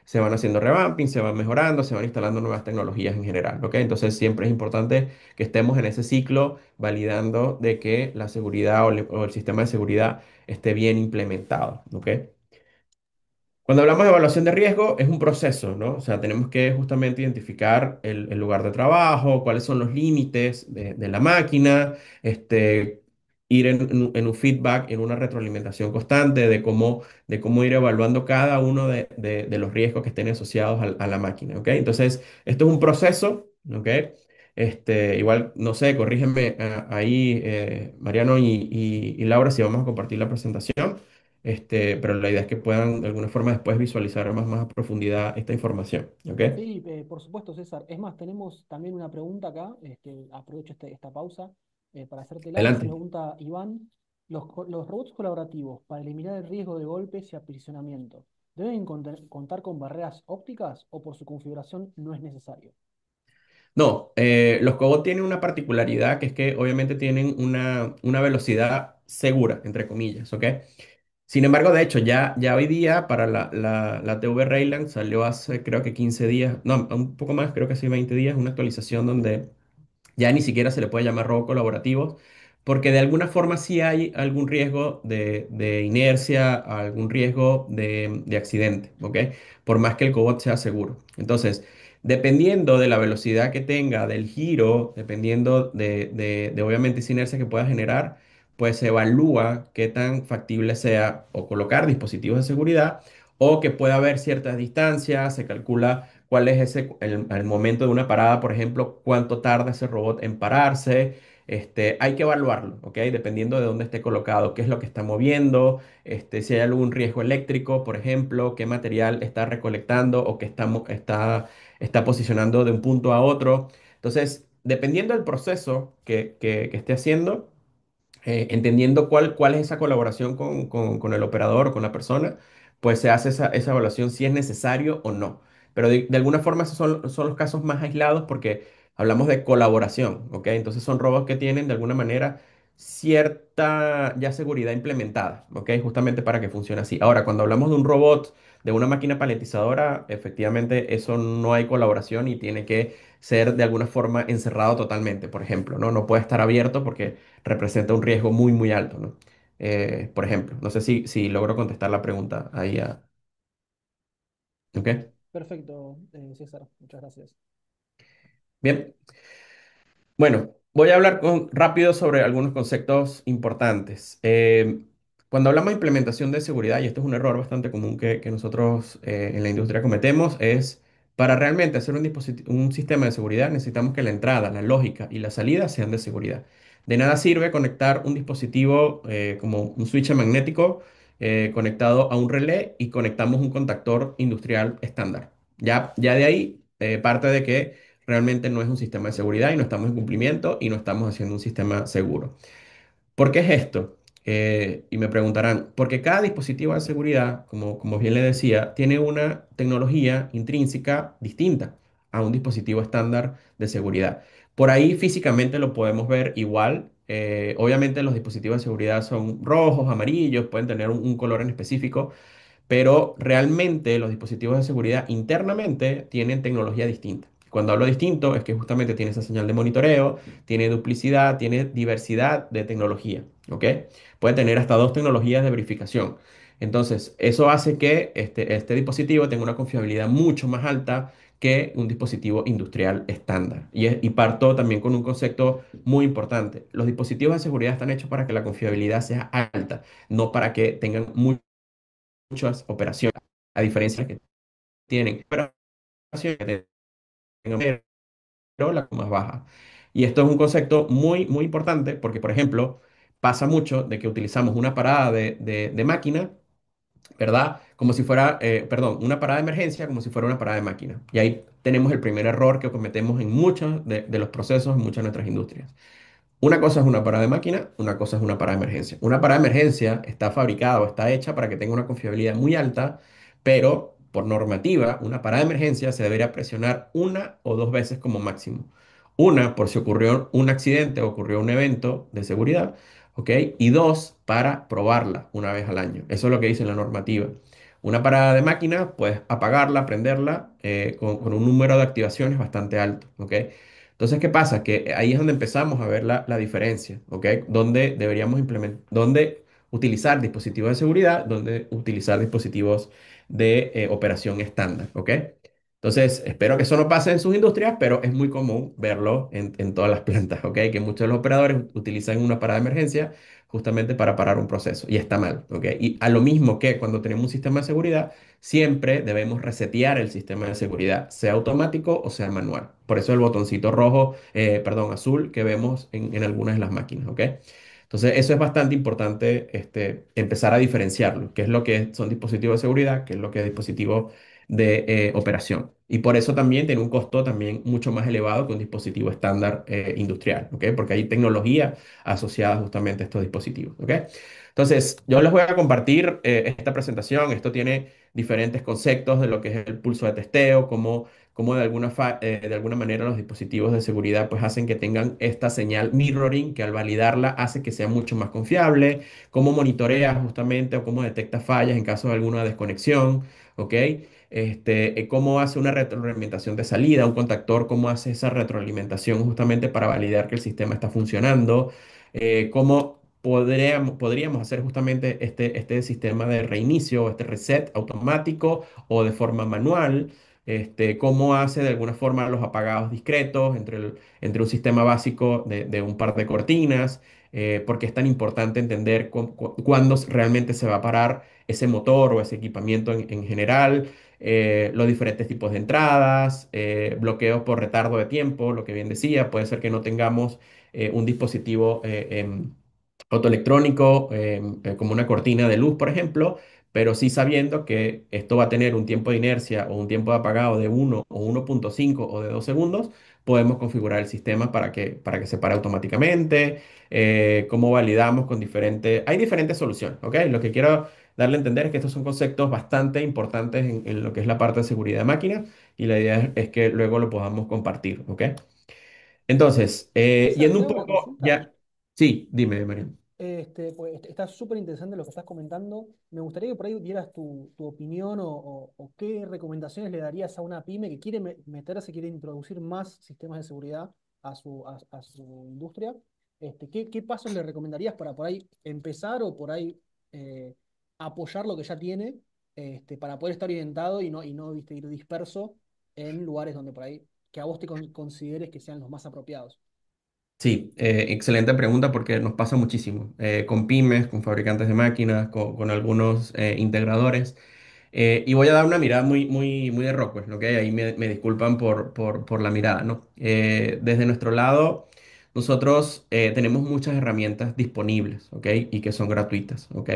se van haciendo revamping, se van mejorando, se van instalando nuevas tecnologías en general, ¿ok? Entonces siempre es importante que estemos en ese ciclo validando de que la seguridad o el sistema de seguridad esté bien implementado, ¿ok? Cuando hablamos de evaluación de riesgo, es un proceso, ¿no? O sea, tenemos que justamente identificar el lugar de trabajo, cuáles son los límites de la máquina, ir en un feedback, en una retroalimentación constante de cómo ir evaluando cada uno de los riesgos que estén asociados a la máquina, ¿ok? Entonces, esto es un proceso, ¿ok? Igual, no sé, corrígeme ahí, Mariano y Laura, si vamos a compartir la presentación. Pero la idea es que puedan de alguna forma después visualizar más a profundidad esta información. ¿Ok? Sí, por supuesto, César. Es más, tenemos también una pregunta acá. Aprovecho esta pausa para hacértela. Nos Adelante. pregunta Iván, los robots colaborativos para eliminar el riesgo de golpes y aprisionamiento, ¿deben contar con barreras ópticas o por su configuración no es necesario? No, los cobots tienen una particularidad que es que obviamente tienen una velocidad segura, entre comillas, ¿ok? Sin embargo, de hecho, ya hoy día para la TV Rayland salió hace creo que 15 días, no, un poco más, creo que hace 20 días, una actualización donde ya ni siquiera se le puede llamar robo colaborativos, porque de alguna forma sí hay algún riesgo de inercia, algún riesgo de accidente, ¿ok? Por más que el cobot sea seguro. Entonces, dependiendo de la velocidad que tenga, del giro, dependiendo de obviamente esa inercia que pueda generar, pues se evalúa qué tan factible sea o colocar dispositivos de seguridad o que pueda haber ciertas distancias, se calcula cuál es el momento de una parada, por ejemplo, cuánto tarda ese robot en pararse. Hay que evaluarlo, ¿ok? Dependiendo de dónde esté colocado, qué es lo que está moviendo, si hay algún riesgo eléctrico, por ejemplo, qué material está recolectando o que está posicionando de un punto a otro. Entonces, dependiendo del proceso que esté haciendo, entendiendo cuál es esa colaboración con el operador o con la persona, pues se hace esa evaluación si es necesario o no. Pero de alguna forma esos son los casos más aislados porque hablamos de colaboración, ¿ok? Entonces son robots que tienen de alguna manera cierta ya seguridad implementada, ¿ok? Justamente para que funcione así. Ahora, cuando hablamos de un robot, de una máquina paletizadora, efectivamente eso no hay colaboración y tiene que ser de alguna forma encerrado totalmente, por ejemplo, ¿no? No puede estar abierto porque representa un riesgo muy, muy alto, ¿no? Por ejemplo, no sé si logro contestar la pregunta ahí. ¿Ok? Perfecto, César, muchas gracias. Bien. Bueno, voy a hablar rápido sobre algunos conceptos importantes. Cuando hablamos de implementación de seguridad, y esto es un error bastante común que nosotros en la industria cometemos, es para realmente hacer un sistema de seguridad necesitamos que la entrada, la lógica y la salida sean de seguridad. De nada sirve conectar un dispositivo como un switch magnético conectado a un relé y conectamos un contactor industrial estándar. Ya de ahí parte de que realmente no es un sistema de seguridad y no estamos en cumplimiento y no estamos haciendo un sistema seguro. ¿Por qué es esto? Y me preguntarán, porque cada dispositivo de seguridad, como bien le decía, tiene una tecnología intrínseca distinta a un dispositivo estándar de seguridad. Por ahí físicamente lo podemos ver igual. Obviamente los dispositivos de seguridad son rojos, amarillos, pueden tener un color en específico, pero realmente los dispositivos de seguridad internamente tienen tecnología distinta. Cuando hablo distinto es que justamente tiene esa señal de monitoreo, tiene duplicidad, tiene diversidad de tecnología, ¿ok? Puede tener hasta dos tecnologías de verificación. Entonces, eso hace que este dispositivo tenga una confiabilidad mucho más alta que un dispositivo industrial estándar. Y parto también con un concepto muy importante. Los dispositivos de seguridad están hechos para que la confiabilidad sea alta, no para que tengan muchas operaciones, a diferencia de que tienen operaciones que tengan pero la más baja. Y esto es un concepto muy, muy importante porque, por ejemplo, pasa mucho de que utilizamos una parada de máquina, ¿verdad? Como si fuera, perdón, una parada de emergencia como si fuera una parada de máquina. Y ahí tenemos el primer error que cometemos en muchos de los procesos, en muchas de nuestras industrias. Una cosa es una parada de máquina, una cosa es una parada de emergencia. Una parada de emergencia está fabricada o está hecha para que tenga una confiabilidad muy alta, pero por normativa, una parada de emergencia se debería presionar una o dos veces como máximo. Una, por si ocurrió un accidente o ocurrió un evento de seguridad, ¿ok? Y dos, para probarla una vez al año. Eso es lo que dice la normativa. Una parada de máquina, puedes apagarla, prenderla con un número de activaciones bastante alto, ¿ok? Entonces, ¿qué pasa? Que ahí es donde empezamos a ver la diferencia, ¿ok? Donde deberíamos implementar, donde utilizar dispositivos de seguridad, donde utilizar dispositivos de operación estándar, ¿ok? Entonces, espero que eso no pase en sus industrias, pero es muy común verlo en todas las plantas, ¿ok? Que muchos de los operadores utilizan una parada de emergencia justamente para parar un proceso y está mal, ¿ok? Y a lo mismo que cuando tenemos un sistema de seguridad, siempre debemos resetear el sistema de seguridad, sea automático o sea manual. Por eso el botoncito rojo, perdón, azul que vemos en algunas de las máquinas, ¿ok? Entonces, eso es bastante importante, empezar a diferenciarlo, qué es lo que son dispositivos de seguridad, qué es lo que es dispositivo de operación. Y por eso también tiene un costo también mucho más elevado que un dispositivo estándar industrial, ¿ok? Porque hay tecnología asociada justamente a estos dispositivos, ¿ok? Entonces, yo les voy a compartir esta presentación. Esto tiene diferentes conceptos de lo que es el pulso de testeo, cómo de alguna manera los dispositivos de seguridad pues hacen que tengan esta señal mirroring que al validarla hace que sea mucho más confiable, cómo monitorea justamente o cómo detecta fallas en caso de alguna desconexión, ¿ok? Cómo hace una retroalimentación de salida, un contactor, cómo hace esa retroalimentación justamente para validar que el sistema está funcionando, cómo podríamos hacer justamente este sistema de reinicio, este reset automático o de forma manual, cómo hace de alguna forma los apagados discretos entre un sistema básico de un par de cortinas, porque es tan importante entender cuándo realmente se va a parar ese motor o ese equipamiento en general, los diferentes tipos de entradas, bloqueos por retardo de tiempo, lo que bien decía, puede ser que no tengamos un dispositivo autoelectrónico como una cortina de luz, por ejemplo, pero sí sabiendo que esto va a tener un tiempo de inercia o un tiempo de apagado de 1 o 1,5 o de 2 segundos, podemos configurar el sistema para que se pare automáticamente, cómo validamos con diferentes... Hay diferentes soluciones, ¿ok? Lo que quiero darle a entender es que estos son conceptos bastante importantes en lo que es la parte de seguridad de máquinas y la idea es que luego lo podamos compartir, ¿ok? Entonces, César, yendo te un hago una poco consulta. ya... Sí, dime, María. Pues está súper interesante lo que estás comentando. Me gustaría que por ahí dieras tu opinión o qué recomendaciones le darías a una pyme que quiere meterse, quiere introducir más sistemas de seguridad a su industria. ¿Qué pasos le recomendarías para por ahí empezar o por ahí eh, apoyar lo que ya tiene, para poder estar orientado y no, viste, ir disperso en lugares donde por ahí que a vos te consideres que sean los más apropiados? Sí, excelente pregunta porque nos pasa muchísimo con pymes, con fabricantes de máquinas, con algunos integradores. Y voy a dar una mirada muy, muy, muy de Rockwell, ¿ok? Ahí me disculpan por la mirada, ¿no? Desde nuestro lado, nosotros tenemos muchas herramientas disponibles, ¿ok? Y que son gratuitas, ¿ok?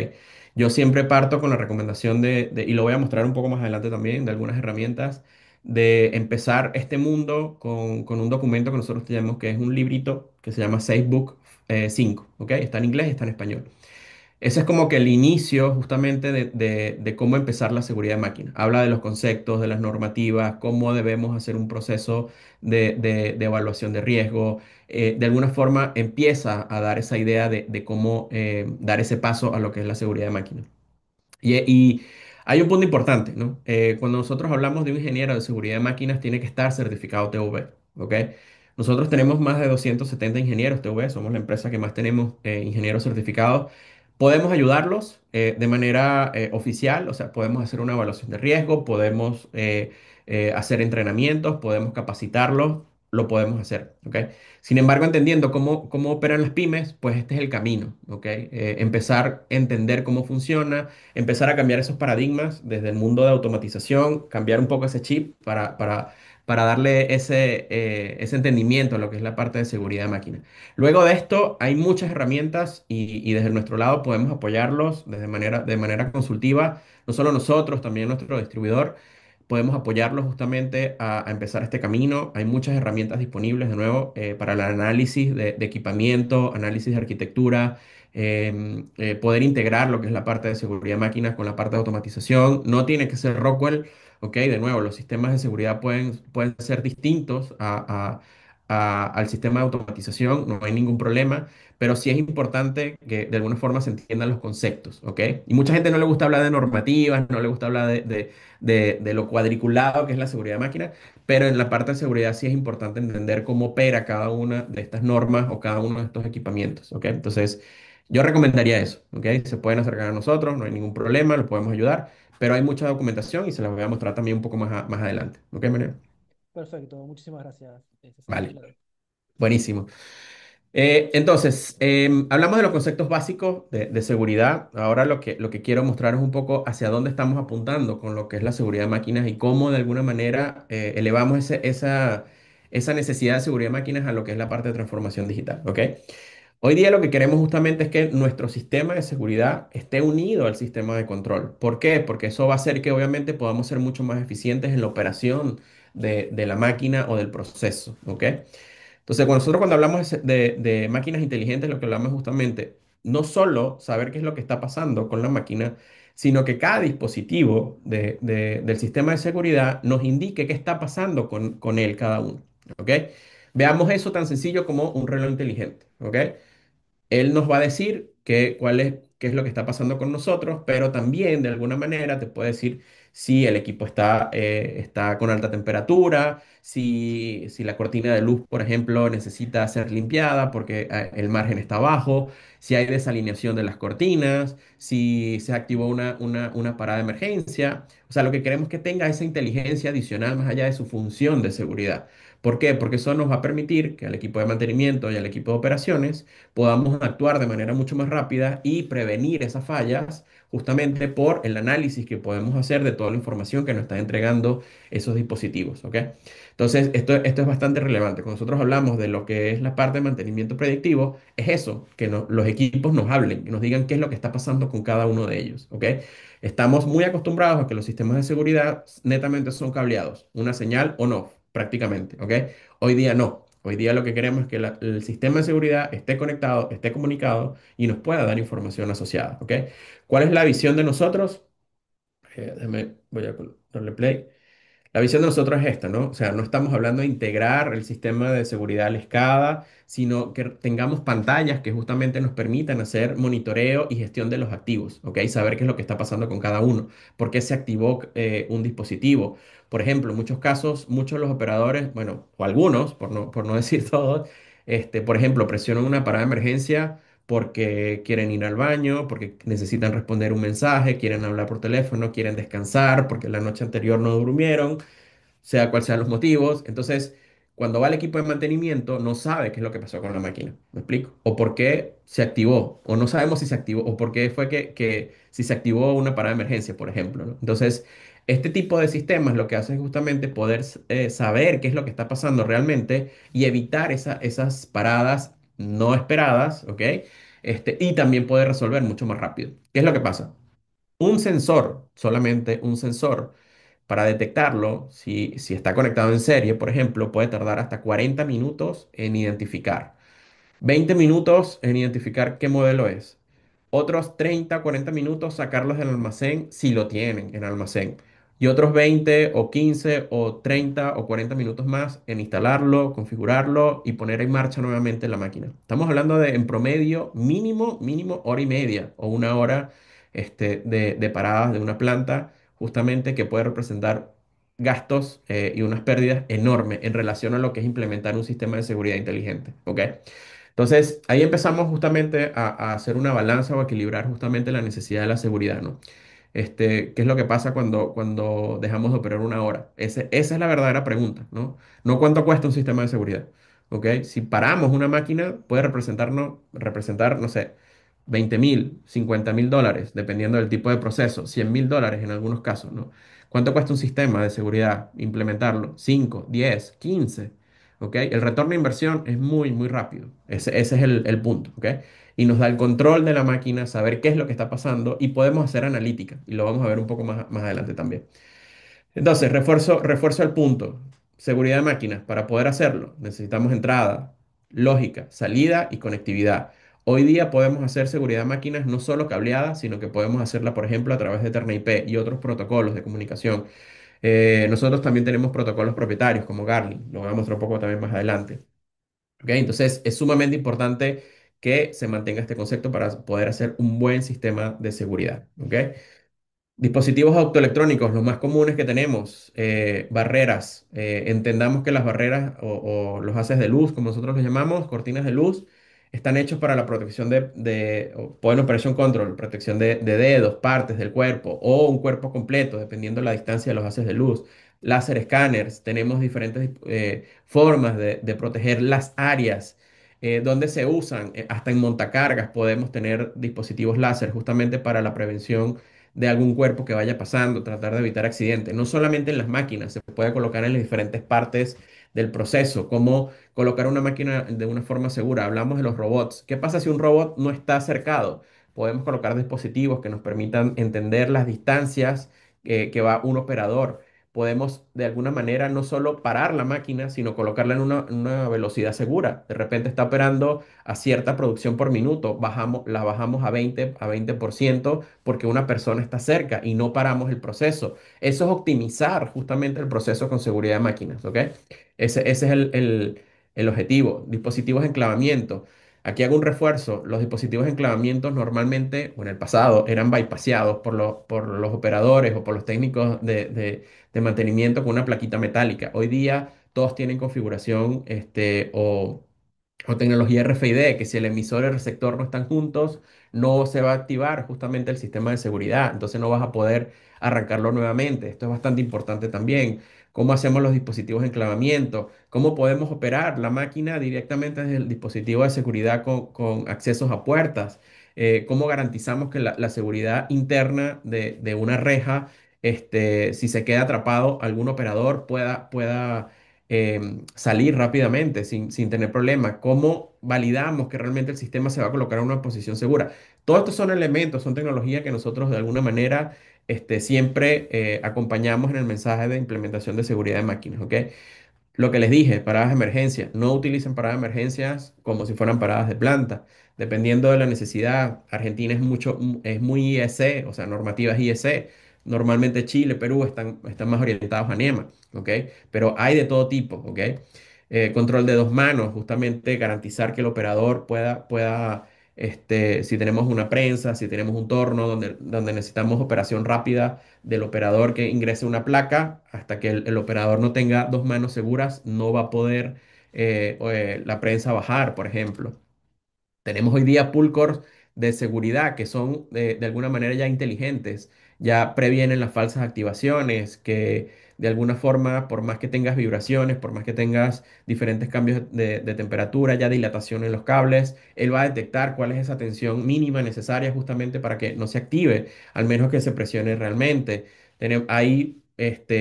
Yo siempre parto con la recomendación y lo voy a mostrar un poco más adelante también, de algunas herramientas, de empezar este mundo con un documento que nosotros tenemos, que es un librito que se llama SafeBook 5, ¿ok? Está en inglés y está en español. Ese es como que el inicio justamente de cómo empezar la seguridad de máquina. Habla de los conceptos, de las normativas, cómo debemos hacer un proceso de evaluación de riesgo. De alguna forma empieza a dar esa idea de cómo dar ese paso a lo que es la seguridad de máquina. Y hay un punto importante, ¿no? Cuando nosotros hablamos de un ingeniero de seguridad de máquinas, tiene que estar certificado TÜV, ¿ok? Nosotros tenemos más de 270 ingenieros TÜV, somos la empresa que más tenemos ingenieros certificados. Podemos ayudarlos de manera oficial, o sea, podemos hacer una evaluación de riesgo, podemos hacer entrenamientos, podemos capacitarlos, lo podemos hacer, ¿ok? Sin embargo, entendiendo cómo operan las pymes, pues este es el camino, ¿ok? Empezar a entender cómo funciona, empezar a cambiar esos paradigmas desde el mundo de automatización, cambiar un poco ese chip para darle ese entendimiento a lo que es la parte de seguridad de máquina. Luego de esto, hay muchas herramientas y desde nuestro lado podemos apoyarlos de manera consultiva, no solo nosotros, también nuestro distribuidor. Podemos apoyarlos justamente a empezar este camino. Hay muchas herramientas disponibles, de nuevo, para el análisis de equipamiento, análisis de arquitectura, poder integrar lo que es la parte de seguridad de máquinas con la parte de automatización. No tiene que ser Rockwell, ¿ok? De nuevo, los sistemas de seguridad pueden ser distintos al sistema de automatización, no hay ningún problema, pero sí es importante que de alguna forma se entiendan los conceptos, ¿ok? Y mucha gente no le gusta hablar de normativas, no le gusta hablar de lo cuadriculado que es la seguridad de máquinas, pero en la parte de seguridad sí es importante entender cómo opera cada una de estas normas o cada uno de estos equipamientos, ¿ok? Entonces, yo recomendaría eso, ¿ok? Se pueden acercar a nosotros, no hay ningún problema, los podemos ayudar, pero hay mucha documentación y se las voy a mostrar también un poco más adelante, ¿ok, Manuel? Perfecto, muchísimas gracias, César, muy Vale, claro. buenísimo. Entonces, hablamos de los conceptos básicos de seguridad. Ahora lo que quiero mostrar es un poco hacia dónde estamos apuntando con lo que es la seguridad de máquinas y cómo de alguna manera elevamos esa necesidad de seguridad de máquinas a lo que es la parte de transformación digital, ¿ok? Hoy día lo que queremos justamente es que nuestro sistema de seguridad esté unido al sistema de control. ¿Por qué? Porque eso va a hacer que obviamente podamos ser mucho más eficientes en la operación de la máquina o del proceso, ¿ok? Entonces, cuando hablamos de máquinas inteligentes, lo que hablamos es justamente no solo saber qué es lo que está pasando con la máquina, sino que cada dispositivo del sistema de seguridad nos indique qué está pasando con él cada uno. ¿Ok? Veamos eso tan sencillo como un reloj inteligente. ¿Ok? Él nos va a decir qué es lo que está pasando con nosotros, pero también de alguna manera te puede decir si el equipo está con alta temperatura, si la cortina de luz, por ejemplo, necesita ser limpiada porque el margen está bajo, si hay desalineación de las cortinas, si se activó una parada de emergencia. O sea, lo que queremos es que tenga esa inteligencia adicional más allá de su función de seguridad. ¿Por qué? Porque eso nos va a permitir que al equipo de mantenimiento y al equipo de operaciones podamos actuar de manera mucho más rápida y prevenir esas fallas justamente por el análisis que podemos hacer de toda la información que nos están entregando esos dispositivos, ¿ok? Entonces, esto es bastante relevante. Cuando nosotros hablamos de lo que es la parte de mantenimiento predictivo, es eso, que los equipos nos hablen, que nos digan qué es lo que está pasando con cada uno de ellos, ¿ok? Estamos muy acostumbrados a que los sistemas de seguridad netamente son cableados, una señal on-off, prácticamente, ¿ok? Hoy día no. Hoy día lo que queremos es que el sistema de seguridad esté conectado, esté comunicado y nos pueda dar información asociada, ¿ok? ¿Cuál es la visión de nosotros? Voy a darle play. La visión de nosotros es esta, ¿no? O sea, no estamos hablando de integrar el sistema de seguridad a la escala, sino que tengamos pantallas que justamente nos permitan hacer monitoreo y gestión de los activos, ¿ok? Saber qué es lo que está pasando con cada uno, por qué se activó un dispositivo. Por ejemplo, en muchos casos, muchos de los operadores, bueno, o algunos, por no decir todos, por ejemplo, presionan una parada de emergencia porque quieren ir al baño, porque necesitan responder un mensaje, quieren hablar por teléfono, quieren descansar, porque la noche anterior no durmieron, sea cual sean los motivos. Entonces, cuando va el equipo de mantenimiento, no sabe qué es lo que pasó con la máquina. ¿Me explico? O por qué se activó, o no sabemos si se activó, o por qué fue que si se activó una parada de emergencia, por ejemplo, ¿no? Entonces, este tipo de sistemas lo que hace es justamente poder saber qué es lo que está pasando realmente y evitar esas paradas no esperadas, ¿ok? Y también poder resolver mucho más rápido. ¿Qué es lo que pasa? Un sensor, solamente un sensor, para detectarlo, si está conectado en serie, por ejemplo, puede tardar hasta 40 minutos en identificar. 20 minutos en identificar qué modelo es. Otros 30 40 minutos sacarlos del almacén si lo tienen en almacén. Y otros 20 o 15 o 30 o 40 minutos más en instalarlo, configurarlo y poner en marcha nuevamente la máquina. Estamos hablando de en promedio mínimo hora y media o una hora de paradas de una planta justamente que puede representar gastos y unas pérdidas enormes en relación a lo que es implementar un sistema de seguridad inteligente. ¿Ok? Entonces, ahí empezamos justamente a hacer una balanza o a equilibrar justamente la necesidad de la seguridad, ¿no? ¿Qué es lo que pasa cuando dejamos de operar una hora? Esa es la verdadera pregunta, ¿no? No cuánto cuesta un sistema de seguridad, ¿ok? Si paramos una máquina, puede representar, no sé, 20.000, 50.000 dólares, dependiendo del tipo de proceso, 100.000 dólares en algunos casos, ¿no? ¿Cuánto cuesta un sistema de seguridad implementarlo? 5, 10, 15. ¿Ok? El retorno de inversión es muy rápido. Ese es el punto, ¿ok? Y nos da el control de la máquina, saber qué es lo que está pasando y podemos hacer analítica. Y lo vamos a ver un poco más adelante también. Entonces, refuerzo el punto. Seguridad de máquinas. Para poder hacerlo, necesitamos entrada, lógica, salida y conectividad. Hoy día podemos hacer seguridad de máquinas no solo cableada, sino que podemos hacerla, por ejemplo, a través de Ethernet IP y otros protocolos de comunicación. Nosotros también tenemos protocolos propietarios como Garlin. Lo voy a mostrar un poco también más adelante. ¿Ok? Entonces, es sumamente importante que se mantenga este concepto para poder hacer un buen sistema de seguridad. ¿Ok? Dispositivos optoelectrónicos, los más comunes que tenemos, barreras. Entendamos que las barreras o los haces de luz, como nosotros los llamamos, cortinas de luz, están hechos para la protección o Point Operation Control, protección de dedos, partes del cuerpo o un cuerpo completo, dependiendo de la distancia de los haces de luz. Láser escáneres, tenemos diferentes formas de proteger las áreas donde se usan. Hasta en montacargas podemos tener dispositivos láser justamente para la prevención de algún cuerpo que vaya pasando, tratar de evitar accidentes. No solamente en las máquinas, se puede colocar en las diferentes partes del proceso, como colocar una máquina de una forma segura. Hablamos de los robots. ¿Qué pasa si un robot no está cercado? Podemos colocar dispositivos que nos permitan entender las distancias que va un operador. Podemos de alguna manera no solo parar la máquina, sino colocarla en una velocidad segura. De repente está operando a cierta producción por minuto, la bajamos a 20% porque una persona está cerca y no paramos el proceso. Eso es optimizar justamente el proceso con seguridad de máquinas, ¿ok? Ese es el objetivo. Dispositivos de enclavamiento. Aquí hago un refuerzo. Los dispositivos de enclavamiento normalmente, o en el pasado, eran bypaseados por los operadores o por los técnicos de mantenimiento con una plaquita metálica. Hoy día todos tienen configuración o tecnología RFID, que si el emisor y el receptor no están juntos, no se va a activar justamente el sistema de seguridad, entonces no vas a poder arrancarlo nuevamente. Esto es bastante importante también. ¿Cómo hacemos los dispositivos de enclavamiento? ¿Cómo podemos operar la máquina directamente desde el dispositivo de seguridad con accesos a puertas? cómo garantizamos que la seguridad interna de una reja, si se queda atrapado, algún operador pueda salir rápidamente sin tener problemas. ¿Cómo validamos que realmente el sistema se va a colocar en una posición segura? Todos estos son elementos, son tecnologías que nosotros de alguna manera siempre acompañamos en el mensaje de implementación de seguridad de máquinas, ¿ok? Lo que les dije, paradas de emergencia. No utilicen paradas de emergencias como si fueran paradas de planta. Dependiendo de la necesidad, Argentina es muy IEC, o sea, normativas IEC. Normalmente Chile, Perú están más orientados a NEMA, ¿ok? Pero hay de todo tipo, ¿ok? Control de dos manos, justamente garantizar que el operador pueda si tenemos una prensa, si tenemos un torno donde necesitamos operación rápida del operador que ingrese una placa, hasta que el operador no tenga dos manos seguras, no va a poder la prensa bajar, por ejemplo. Tenemos hoy día pull cores de seguridad que son de alguna manera ya inteligentes, ya previenen las falsas activaciones, que de alguna forma, por más que tengas vibraciones, por más que tengas diferentes cambios de temperatura, ya dilatación en los cables, él va a detectar cuál es esa tensión mínima necesaria justamente para que no se active, al menos que se presione realmente. Hay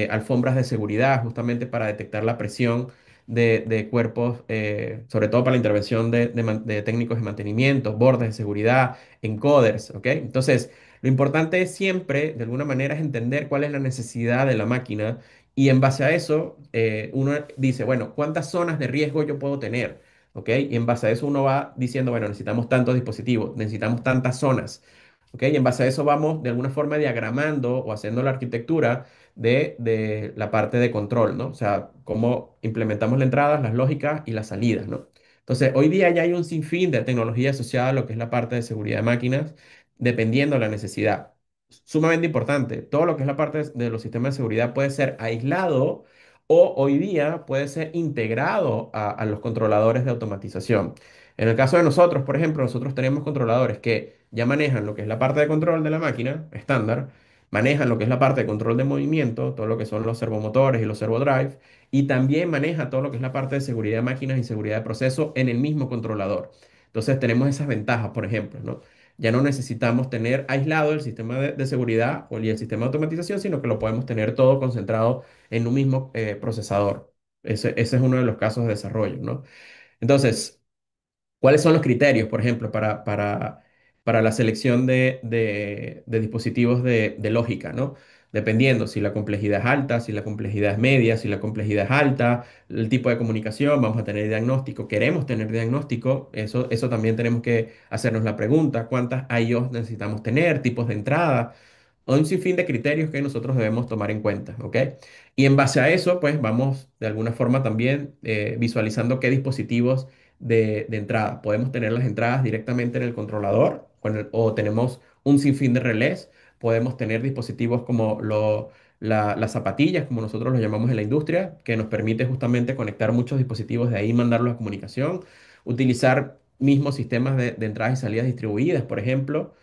alfombras de seguridad justamente para detectar la presión de cuerpos, sobre todo para la intervención de técnicos de mantenimiento, bordes de seguridad, encoders, ¿ok? Entonces, lo importante es siempre, de alguna manera, es entender cuál es la necesidad de la máquina y en base a eso, uno dice, bueno, ¿cuántas zonas de riesgo yo puedo tener? ¿Ok? Y en base a eso uno va diciendo, bueno, necesitamos tantos dispositivos, necesitamos tantas zonas. ¿Ok? Y en base a eso vamos de alguna forma diagramando o haciendo la arquitectura de la parte de control, ¿no? O sea, cómo implementamos las entradas, las lógicas y las salidas, ¿no? Entonces, hoy día ya hay un sinfín de tecnología asociada a lo que es la parte de seguridad de máquinas, dependiendo de la necesidad. Sumamente importante, todo lo que es la parte de los sistemas de seguridad puede ser aislado o hoy día puede ser integrado a los controladores de automatización. En el caso de nosotros, por ejemplo, nosotros tenemos controladores que ya manejan lo que es la parte de control de la máquina estándar, manejan lo que es la parte de control de movimiento, todo lo que son los servomotores y los servodrive, y también maneja todo lo que es la parte de seguridad de máquinas y seguridad de proceso en el mismo controlador. Entonces tenemos esas ventajas, por ejemplo, ¿no? Ya no necesitamos tener aislado el sistema de seguridad y el sistema de automatización, sino que lo podemos tener todo concentrado en un mismo procesador. Ese es uno de los casos de desarrollo, ¿no? Entonces, ¿cuáles son los criterios, por ejemplo, para la selección de dispositivos de lógica, ¿no? Dependiendo si la complejidad es alta, si la complejidad es media, si la complejidad es alta, el tipo de comunicación, vamos a tener diagnóstico, queremos tener diagnóstico, eso también tenemos que hacernos la pregunta, ¿cuántas IOs necesitamos tener, tipos de entrada? Un sinfín de criterios que nosotros debemos tomar en cuenta, ¿ok? Y en base a eso, pues vamos de alguna forma también visualizando qué dispositivos de entrada. Podemos tener las entradas directamente en el controlador o tenemos un sinfín de relés. Podemos tener dispositivos como las zapatillas, como nosotros los llamamos en la industria, que nos permite justamente conectar muchos dispositivos de ahí y mandarlos a comunicación. Utilizar mismos sistemas de entradas y salidas distribuidas, por ejemplo,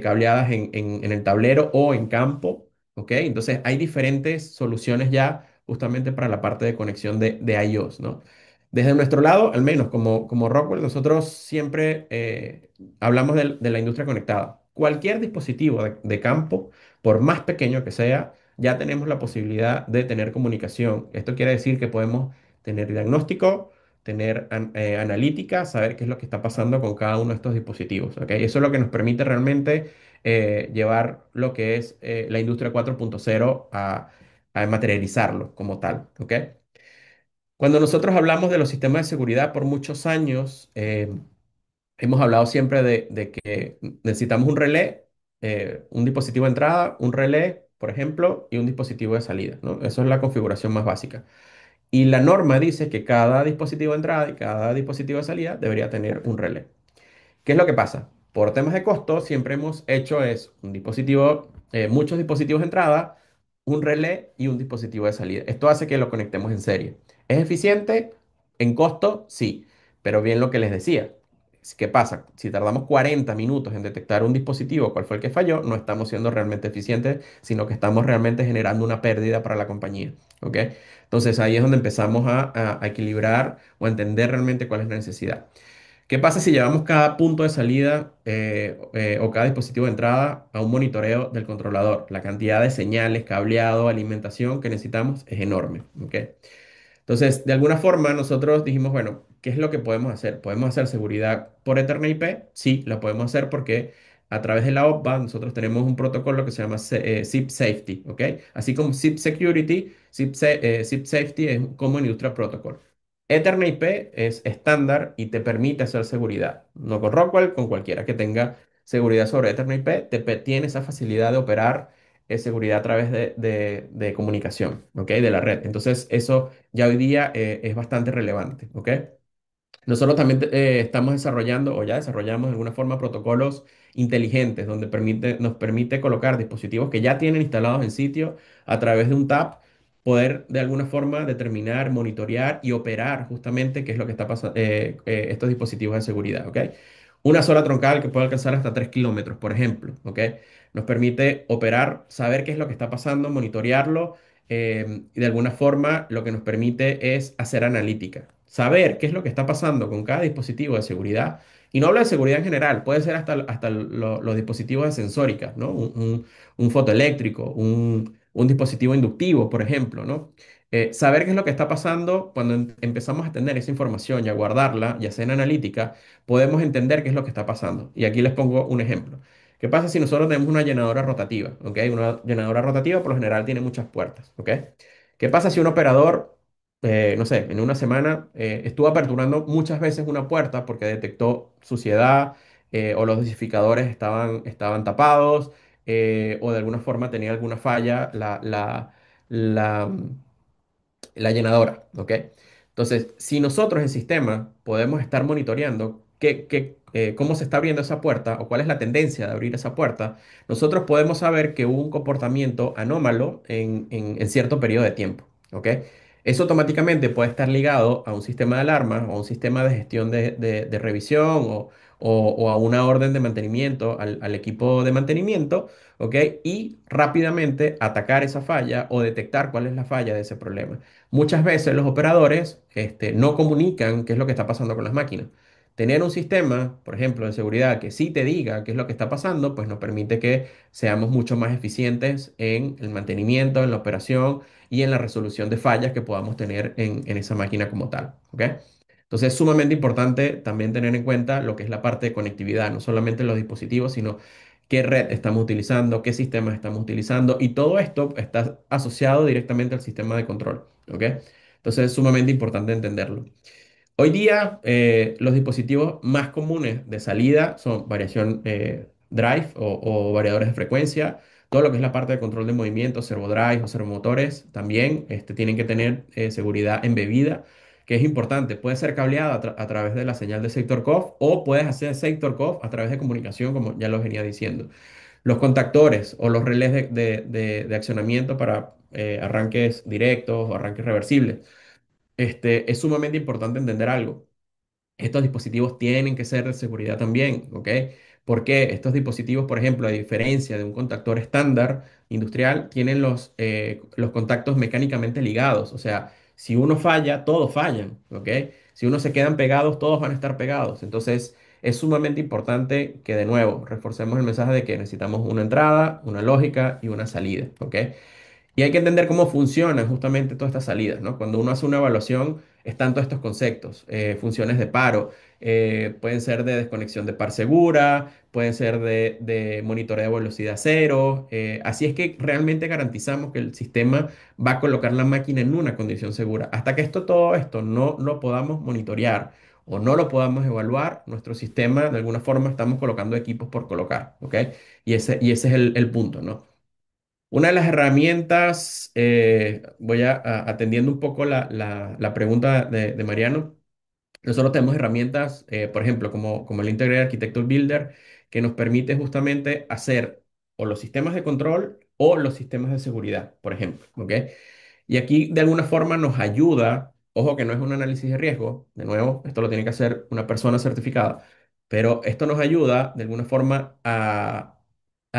cableadas en el tablero o en campo. ¿Ok? Entonces hay diferentes soluciones ya justamente para la parte de conexión de iOS, ¿no? Desde nuestro lado, al menos como Rockwell, nosotros siempre hablamos de la industria conectada. Cualquier dispositivo de campo, por más pequeño que sea, ya tenemos la posibilidad de tener comunicación. Esto quiere decir que podemos tener diagnóstico, tener analítica, saber qué es lo que está pasando con cada uno de estos dispositivos. ¿Ok? Eso es lo que nos permite realmente llevar lo que es la industria 4.0 a materializarlo como tal. ¿Ok? Cuando nosotros hablamos de los sistemas de seguridad por muchos años, hemos hablado siempre de que necesitamos un relé, un dispositivo de entrada, un relé, por ejemplo, y un dispositivo de salida, ¿no? Eso es la configuración más básica. Y la norma dice que cada dispositivo de entrada y cada dispositivo de salida debería tener un relé. ¿Qué es lo que pasa? Por temas de costo, siempre hemos hecho es un dispositivo, muchos dispositivos de entrada, un relé y un dispositivo de salida. Esto hace que lo conectemos en serie. ¿Es eficiente? En costo, sí. Pero bien lo que les decía. ¿Qué pasa? Si tardamos 40 minutos en detectar un dispositivo, cuál fue el que falló, no estamos siendo realmente eficientes, sino que estamos realmente generando una pérdida para la compañía. ¿Ok? Entonces ahí es donde empezamos a equilibrar o a entender realmente cuál es la necesidad. ¿Qué pasa si llevamos cada punto de salida o cada dispositivo de entrada a un monitoreo del controlador? La cantidad de señales, cableado, alimentación que necesitamos es enorme, ¿ok? Entonces, de alguna forma, nosotros dijimos, bueno, ¿qué es lo que podemos hacer? ¿Podemos hacer seguridad por Ethernet IP? Sí, lo podemos hacer porque a través de la OPBA nosotros tenemos un protocolo que se llama SIP Safety, ¿ok? Así como SIP Security, SIP Safety es un Common Industrial Protocol. Ethernet IP es estándar y te permite hacer seguridad. No con Rockwell, con cualquiera que tenga seguridad sobre Ethernet IP, tiene esa facilidad de operar seguridad a través de comunicación, ¿ok? De la red. Entonces, eso ya hoy día es bastante relevante, ¿ok? Nosotros también estamos desarrollando o ya desarrollamos de alguna forma protocolos inteligentes donde nos permite colocar dispositivos que ya tienen instalados en sitio a través de un tap, poder de alguna forma determinar, monitorear y operar justamente qué es lo que está pasando, estos dispositivos de seguridad, ¿ok? Una sola troncal que puede alcanzar hasta 3 kilómetros, por ejemplo, ¿ok? Nos permite operar, saber qué es lo que está pasando, monitorearlo y de alguna forma lo que nos permite es hacer analítica, saber qué es lo que está pasando con cada dispositivo de seguridad. Y no hablo de seguridad en general, puede ser hasta los dispositivos de sensórica, ¿no? Un fotoeléctrico, un dispositivo inductivo, por ejemplo, ¿no? Saber qué es lo que está pasando cuando empezamos a tener esa información y a guardarla, ya sea en analítica, podemos entender qué es lo que está pasando. Y aquí les pongo un ejemplo. ¿Qué pasa si nosotros tenemos una llenadora rotativa? ¿Ok? Una llenadora rotativa por lo general tiene muchas puertas. ¿Ok? ¿Qué pasa si un operador, no sé, en una semana estuvo aperturando muchas veces una puerta porque detectó suciedad o los dosificadores estaban tapados o de alguna forma tenía alguna falla la, la llenadora, ¿ok? Entonces, si nosotros en sistema podemos estar monitoreando cómo se está abriendo esa puerta o cuál es la tendencia de abrir esa puerta, nosotros podemos saber que hubo un comportamiento anómalo en cierto periodo de tiempo, ¿ok? Eso automáticamente puede estar ligado a un sistema de alarma o a un sistema de gestión de revisión o a una orden de mantenimiento al equipo de mantenimiento, ¿ok? Y rápidamente atacar esa falla o detectar cuál es la falla de ese problema. Muchas veces los operadores no comunican qué es lo que está pasando con las máquinas. Tener un sistema, por ejemplo, de seguridad que sí te diga qué es lo que está pasando, pues nos permite que seamos mucho más eficientes en el mantenimiento, en la operación y en la resolución de fallas que podamos tener en esa máquina como tal. ¿Ok? Entonces es sumamente importante también tener en cuenta lo que es la parte de conectividad, no solamente los dispositivos, sino qué red estamos utilizando, qué sistemas estamos utilizando y todo esto está asociado directamente al sistema de control. ¿Ok? Entonces es sumamente importante entenderlo. Hoy día, los dispositivos más comunes de salida son variación drive o variadores de frecuencia. Todo lo que es la parte de control de movimiento, servodrive o servomotores, también tienen que tener seguridad embebida, que es importante. Puede ser cableada a través de la señal de sector COF o puedes hacer sector COF a través de comunicación, como ya lo venía diciendo. Los contactores o los relés de accionamiento para arranques directos o arranques reversibles. Es sumamente importante entender algo. Estos dispositivos tienen que ser de seguridad también, ¿ok? Porque estos dispositivos, por ejemplo, a diferencia de un contactor estándar industrial, tienen los contactos mecánicamente ligados. O sea, si uno falla, todos fallan, ¿ok? Si uno se quedan pegados, todos van a estar pegados. Entonces, es sumamente importante que, de nuevo, reforcemos el mensaje de que necesitamos una entrada, una lógica y una salida, ¿ok? Y hay que entender cómo funcionan justamente todas estas salidas, ¿no? Cuando uno hace una evaluación, están todos estos conceptos, funciones de paro, pueden ser de desconexión de par segura, pueden ser de monitoreo de velocidad cero. Así es que realmente garantizamos que el sistema va a colocar la máquina en una condición segura. Hasta que todo esto no lo podamos monitorear o no lo podamos evaluar, nuestro sistema de alguna forma estamos colocando equipos por colocar, ¿ok? Y ese es el punto, ¿no? Una de las herramientas, atendiendo un poco la pregunta de Mariano, nosotros tenemos herramientas, por ejemplo, como el Integrated Architecture Builder, que nos permite justamente hacer o los sistemas de control o los sistemas de seguridad, por ejemplo, ¿ok? Y aquí de alguna forma nos ayuda, ojo que no es un análisis de riesgo, de nuevo, esto lo tiene que hacer una persona certificada, pero esto nos ayuda de alguna forma a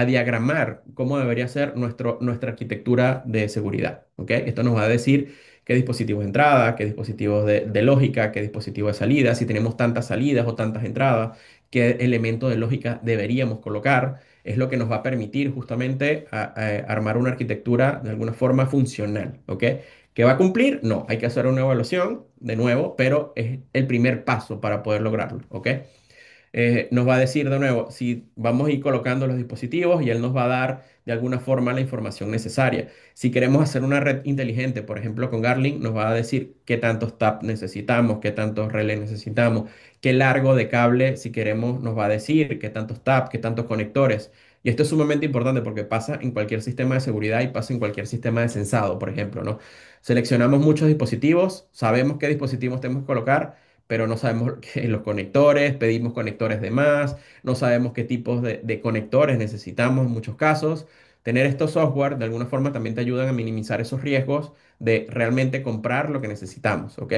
diagramar cómo debería ser nuestra arquitectura de seguridad, ¿ok? Esto nos va a decir qué dispositivos de entrada, qué dispositivos de lógica, qué dispositivos de salida, si tenemos tantas salidas o tantas entradas, qué elemento de lógica deberíamos colocar. Es lo que nos va a permitir justamente armar una arquitectura de alguna forma funcional, ¿ok? ¿Que va a cumplir? No, hay que hacer una evaluación de nuevo, pero es el primer paso para poder lograrlo, ¿ok? Nos va a decir de nuevo si vamos a ir colocando los dispositivos y él nos va a dar de alguna forma la información necesaria. Si queremos hacer una red inteligente, por ejemplo, con Garlin, nos va a decir qué tantos taps necesitamos, qué tantos relés necesitamos, qué largo de cable, si queremos, nos va a decir qué tantos taps, qué tantos conectores. Y esto es sumamente importante porque pasa en cualquier sistema de seguridad y pasa en cualquier sistema de sensado, por ejemplo, ¿no? Seleccionamos muchos dispositivos, sabemos qué dispositivos tenemos que colocar, pero no sabemos los conectores, pedimos conectores de más, no sabemos qué tipos de conectores necesitamos en muchos casos. Tener estos software de alguna forma también te ayudan a minimizar esos riesgos de realmente comprar lo que necesitamos, ¿ok?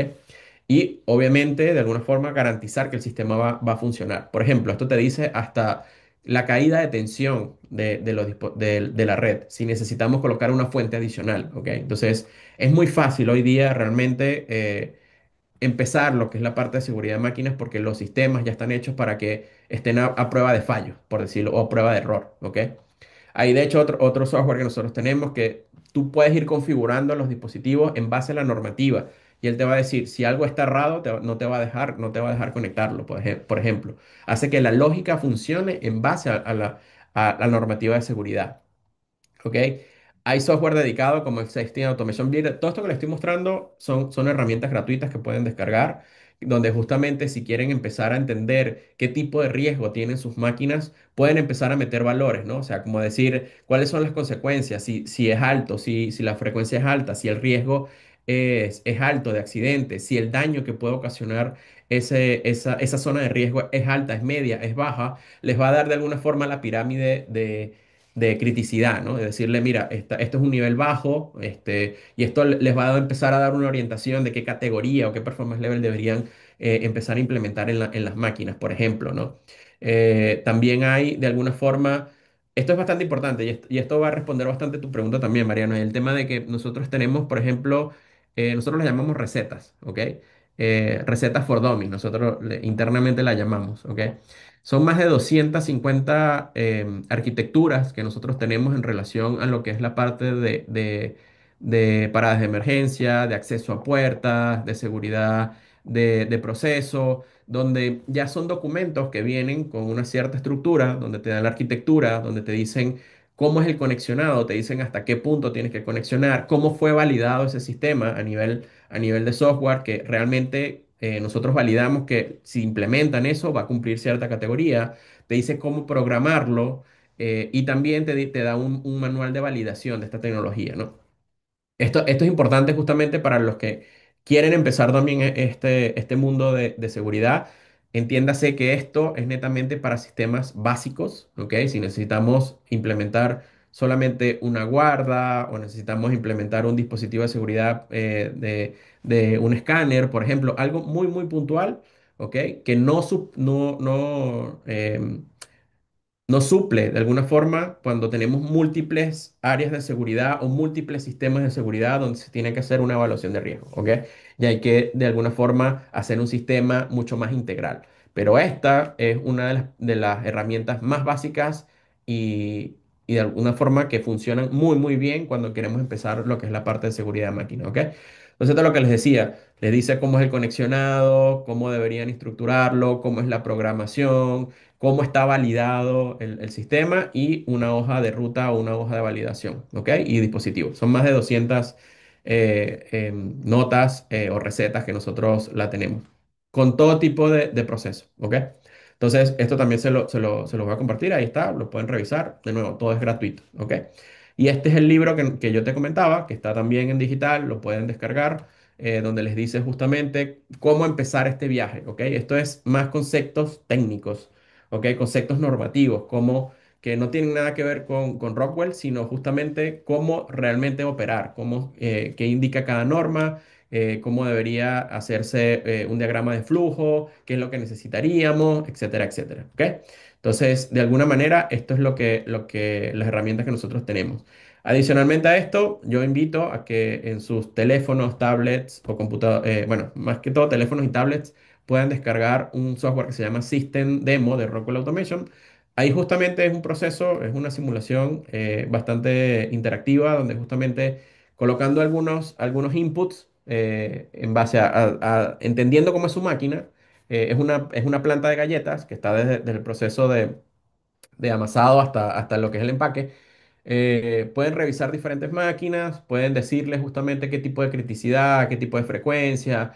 Y obviamente de alguna forma garantizar que el sistema va a funcionar. Por ejemplo, esto te dice hasta la caída de tensión de la red, si necesitamos colocar una fuente adicional, ¿ok? Entonces, es muy fácil hoy día realmente empezar lo que es la parte de seguridad de máquinas porque los sistemas ya están hechos para que estén a prueba de fallo, por decirlo, o a prueba de error, ¿ok? Hay de hecho otro software que nosotros tenemos que tú puedes ir configurando los dispositivos en base a la normativa y él te va a decir si algo está errado, no te va a dejar conectarlo, por ejemplo. Hace que la lógica funcione en base a la normativa de seguridad. ¿Ok? Hay software dedicado como el Safety and Automation Builder. Todo esto que les estoy mostrando son herramientas gratuitas que pueden descargar, donde justamente si quieren empezar a entender qué tipo de riesgo tienen sus máquinas, pueden empezar a meter valores, ¿no? O sea, como decir cuáles son las consecuencias, si es alto, si la frecuencia es alta, si el riesgo es alto de accidentes, si el daño que puede ocasionar esa zona de riesgo es alta, es media, es baja, les va a dar de alguna forma la pirámide de criticidad, ¿no? De decirle, mira, esto es un nivel bajo, y esto les va a empezar a dar una orientación de qué categoría o qué performance level deberían empezar a implementar en las máquinas, por ejemplo, ¿no? También hay, de alguna forma, esto es bastante importante y esto va a responder bastante tu pregunta también, Mariano, el tema de que nosotros tenemos, por ejemplo, nosotros las llamamos recetas, ¿ok? Recetas for dummies, nosotros internamente la llamamos, ¿ok? Son más de 250 arquitecturas que nosotros tenemos en relación a lo que es la parte de paradas de emergencia, de acceso a puertas, de seguridad de proceso, donde ya son documentos que vienen con una cierta estructura, donde te dan la arquitectura, donde te dicen cómo es el conexionado, te dicen hasta qué punto tienes que conexionar, cómo fue validado ese sistema a nivel de software, que realmente nosotros validamos que si implementan eso va a cumplir cierta categoría, te dice cómo programarlo, y también te da un manual de validación de esta tecnología, ¿no? Esto es importante justamente para los que quieren empezar también este mundo de seguridad. Entiéndase que esto es netamente para sistemas básicos, ¿ok? Si necesitamos implementar solamente una guarda o necesitamos implementar un dispositivo de seguridad de un escáner, por ejemplo, algo muy, muy puntual, ¿ok? Que no suple de alguna forma cuando tenemos múltiples áreas de seguridad o múltiples sistemas de seguridad donde se tiene que hacer una evaluación de riesgo, ¿ok? Y hay que de alguna forma hacer un sistema mucho más integral. Pero esta es una de las herramientas más básicas y, y de alguna forma que funcionan muy, muy bien cuando queremos empezar lo que es la parte de seguridad de máquina, ¿ok? Entonces, esto es lo que les decía. Les dice cómo es el conexionado, cómo deberían estructurarlo, cómo es la programación, cómo está validado el sistema y una hoja de ruta o una hoja de validación, ¿ok? Y dispositivos. Son más de 200 notas o recetas que nosotros la tenemos con todo tipo de proceso, ¿ok? Entonces, esto también se lo voy a compartir, ahí está, lo pueden revisar. De nuevo, todo es gratuito, ¿ok? Y este es el libro que yo te comentaba, que está también en digital, lo pueden descargar, donde les dice justamente cómo empezar este viaje, ¿ok? Esto es más conceptos técnicos, ¿ok? Conceptos normativos, como que no tienen nada que ver con Rockwell, sino justamente cómo realmente operar, qué indica cada norma, cómo debería hacerse un diagrama de flujo, qué es lo que necesitaríamos, etcétera, etcétera, ¿ok? Entonces, de alguna manera, esto es las herramientas que nosotros tenemos. Adicionalmente a esto, yo invito a que en sus teléfonos, tablets o computadores, bueno, más que todo teléfonos y tablets, puedan descargar un software que se llama System Demo de Rockwell Automation. Ahí justamente es un proceso, es una simulación bastante interactiva, donde justamente colocando algunos inputs en base entendiendo cómo es su máquina, es una planta de galletas que está desde el proceso de amasado hasta lo que es el empaque. Pueden revisar diferentes máquinas, pueden decirles justamente qué tipo de criticidad, qué tipo de frecuencia,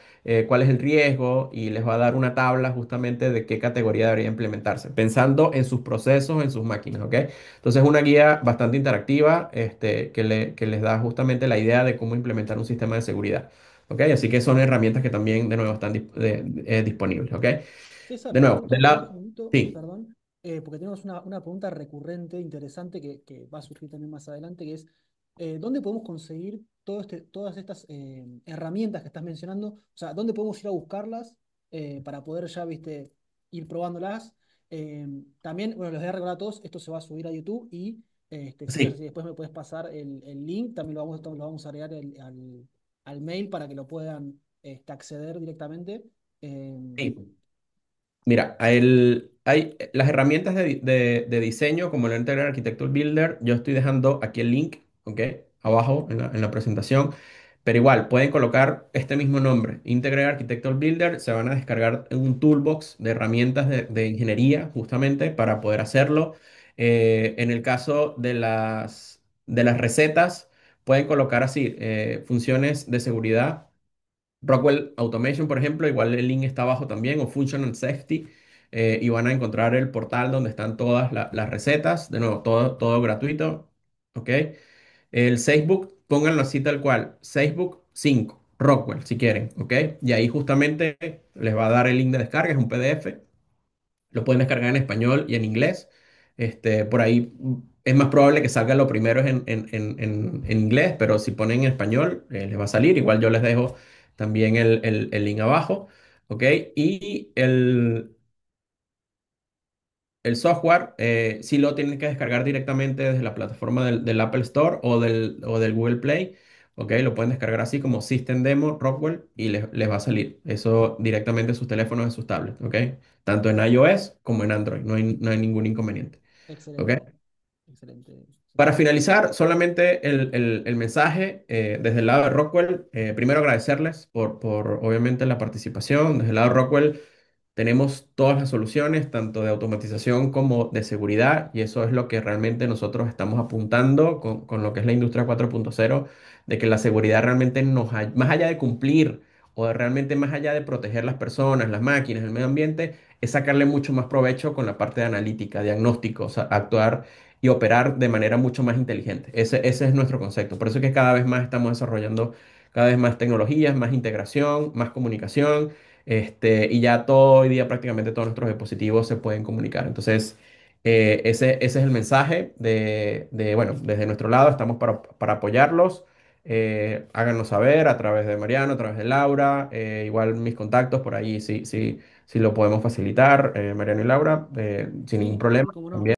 cuál es el riesgo y les va a dar una tabla justamente de qué categoría debería implementarse, pensando en sus procesos, en sus máquinas, ¿ok? Entonces es una guía bastante interactiva que les da justamente la idea de cómo implementar un sistema de seguridad, ¿ok? Así que son herramientas que también de nuevo están disponibles, ¿ok? César, De te nuevo, pregunto, del te pregunto lado... un minuto, Sí, perdón, porque tenemos una pregunta recurrente, interesante, que va a surgir también más adelante, que es, ¿dónde podemos conseguir todas estas herramientas que estás mencionando? O sea, ¿dónde podemos ir a buscarlas para poder ya, viste, ir probándolas? También, bueno, les voy a recordar a todos, esto se va a subir a YouTube y, César, si sí. después me puedes pasar el link, también lo vamos a agregar al mail para que lo puedan acceder directamente. Sí. Mira, hay las herramientas de diseño como el Integral Architecture Builder. Yo estoy dejando aquí el link, ¿ok? Abajo en la presentación. Pero igual, pueden colocar este mismo nombre, Integral Architecture Builder. Se van a descargar un toolbox de herramientas de ingeniería justamente para poder hacerlo. En el caso de las recetas, pueden colocar así funciones de seguridad. Rockwell Automation, por ejemplo, igual el link está abajo también, o Functional Safety, y van a encontrar el portal donde están todas las recetas, de nuevo, todo gratuito, ¿ok? El Facebook, pónganlo así tal cual, Facebook 5 Rockwell, si quieren, ¿ok? Y ahí justamente les va a dar el link de descarga, es un PDF, lo pueden descargar en español y en inglés. Por ahí es más probable que salga lo primero en inglés, pero si ponen en español, les va a salir. Igual yo les dejo también el link abajo. ¿Ok? Y el software sí lo tienen que descargar directamente desde la plataforma del Apple Store o del Google Play. ¿Ok? Lo pueden descargar así como System Demo Rockwell y les va a salir eso directamente en sus teléfonos, en sus tablets. ¿Ok? Tanto en iOS como en Android. No hay ningún inconveniente. ¿Ok? Excelente, excelente, Para César. finalizar, solamente el mensaje desde el lado de Rockwell. Primero agradecerles por obviamente la participación. Desde el lado de Rockwell tenemos todas las soluciones, tanto de automatización como de seguridad, y eso es lo que realmente nosotros estamos apuntando con lo que es la industria 4.0, de que la seguridad realmente más allá de cumplir o realmente más allá de proteger las personas, las máquinas, el medio ambiente, es sacarle mucho más provecho con la parte de analítica, diagnóstico, o sea, actuar y operar de manera mucho más inteligente. Ese es nuestro concepto. Por eso es que cada vez más estamos desarrollando cada vez más tecnologías, más integración, más comunicación, y ya todo hoy día prácticamente todos nuestros dispositivos se pueden comunicar. Entonces, ese es el mensaje bueno, desde nuestro lado estamos para apoyarlos. Háganos saber a través de Mariano, a través de Laura, igual mis contactos por ahí, sí, sí, sí lo podemos facilitar, Mariano y Laura, sin ningún Sí, problema. sí, cómo no. También.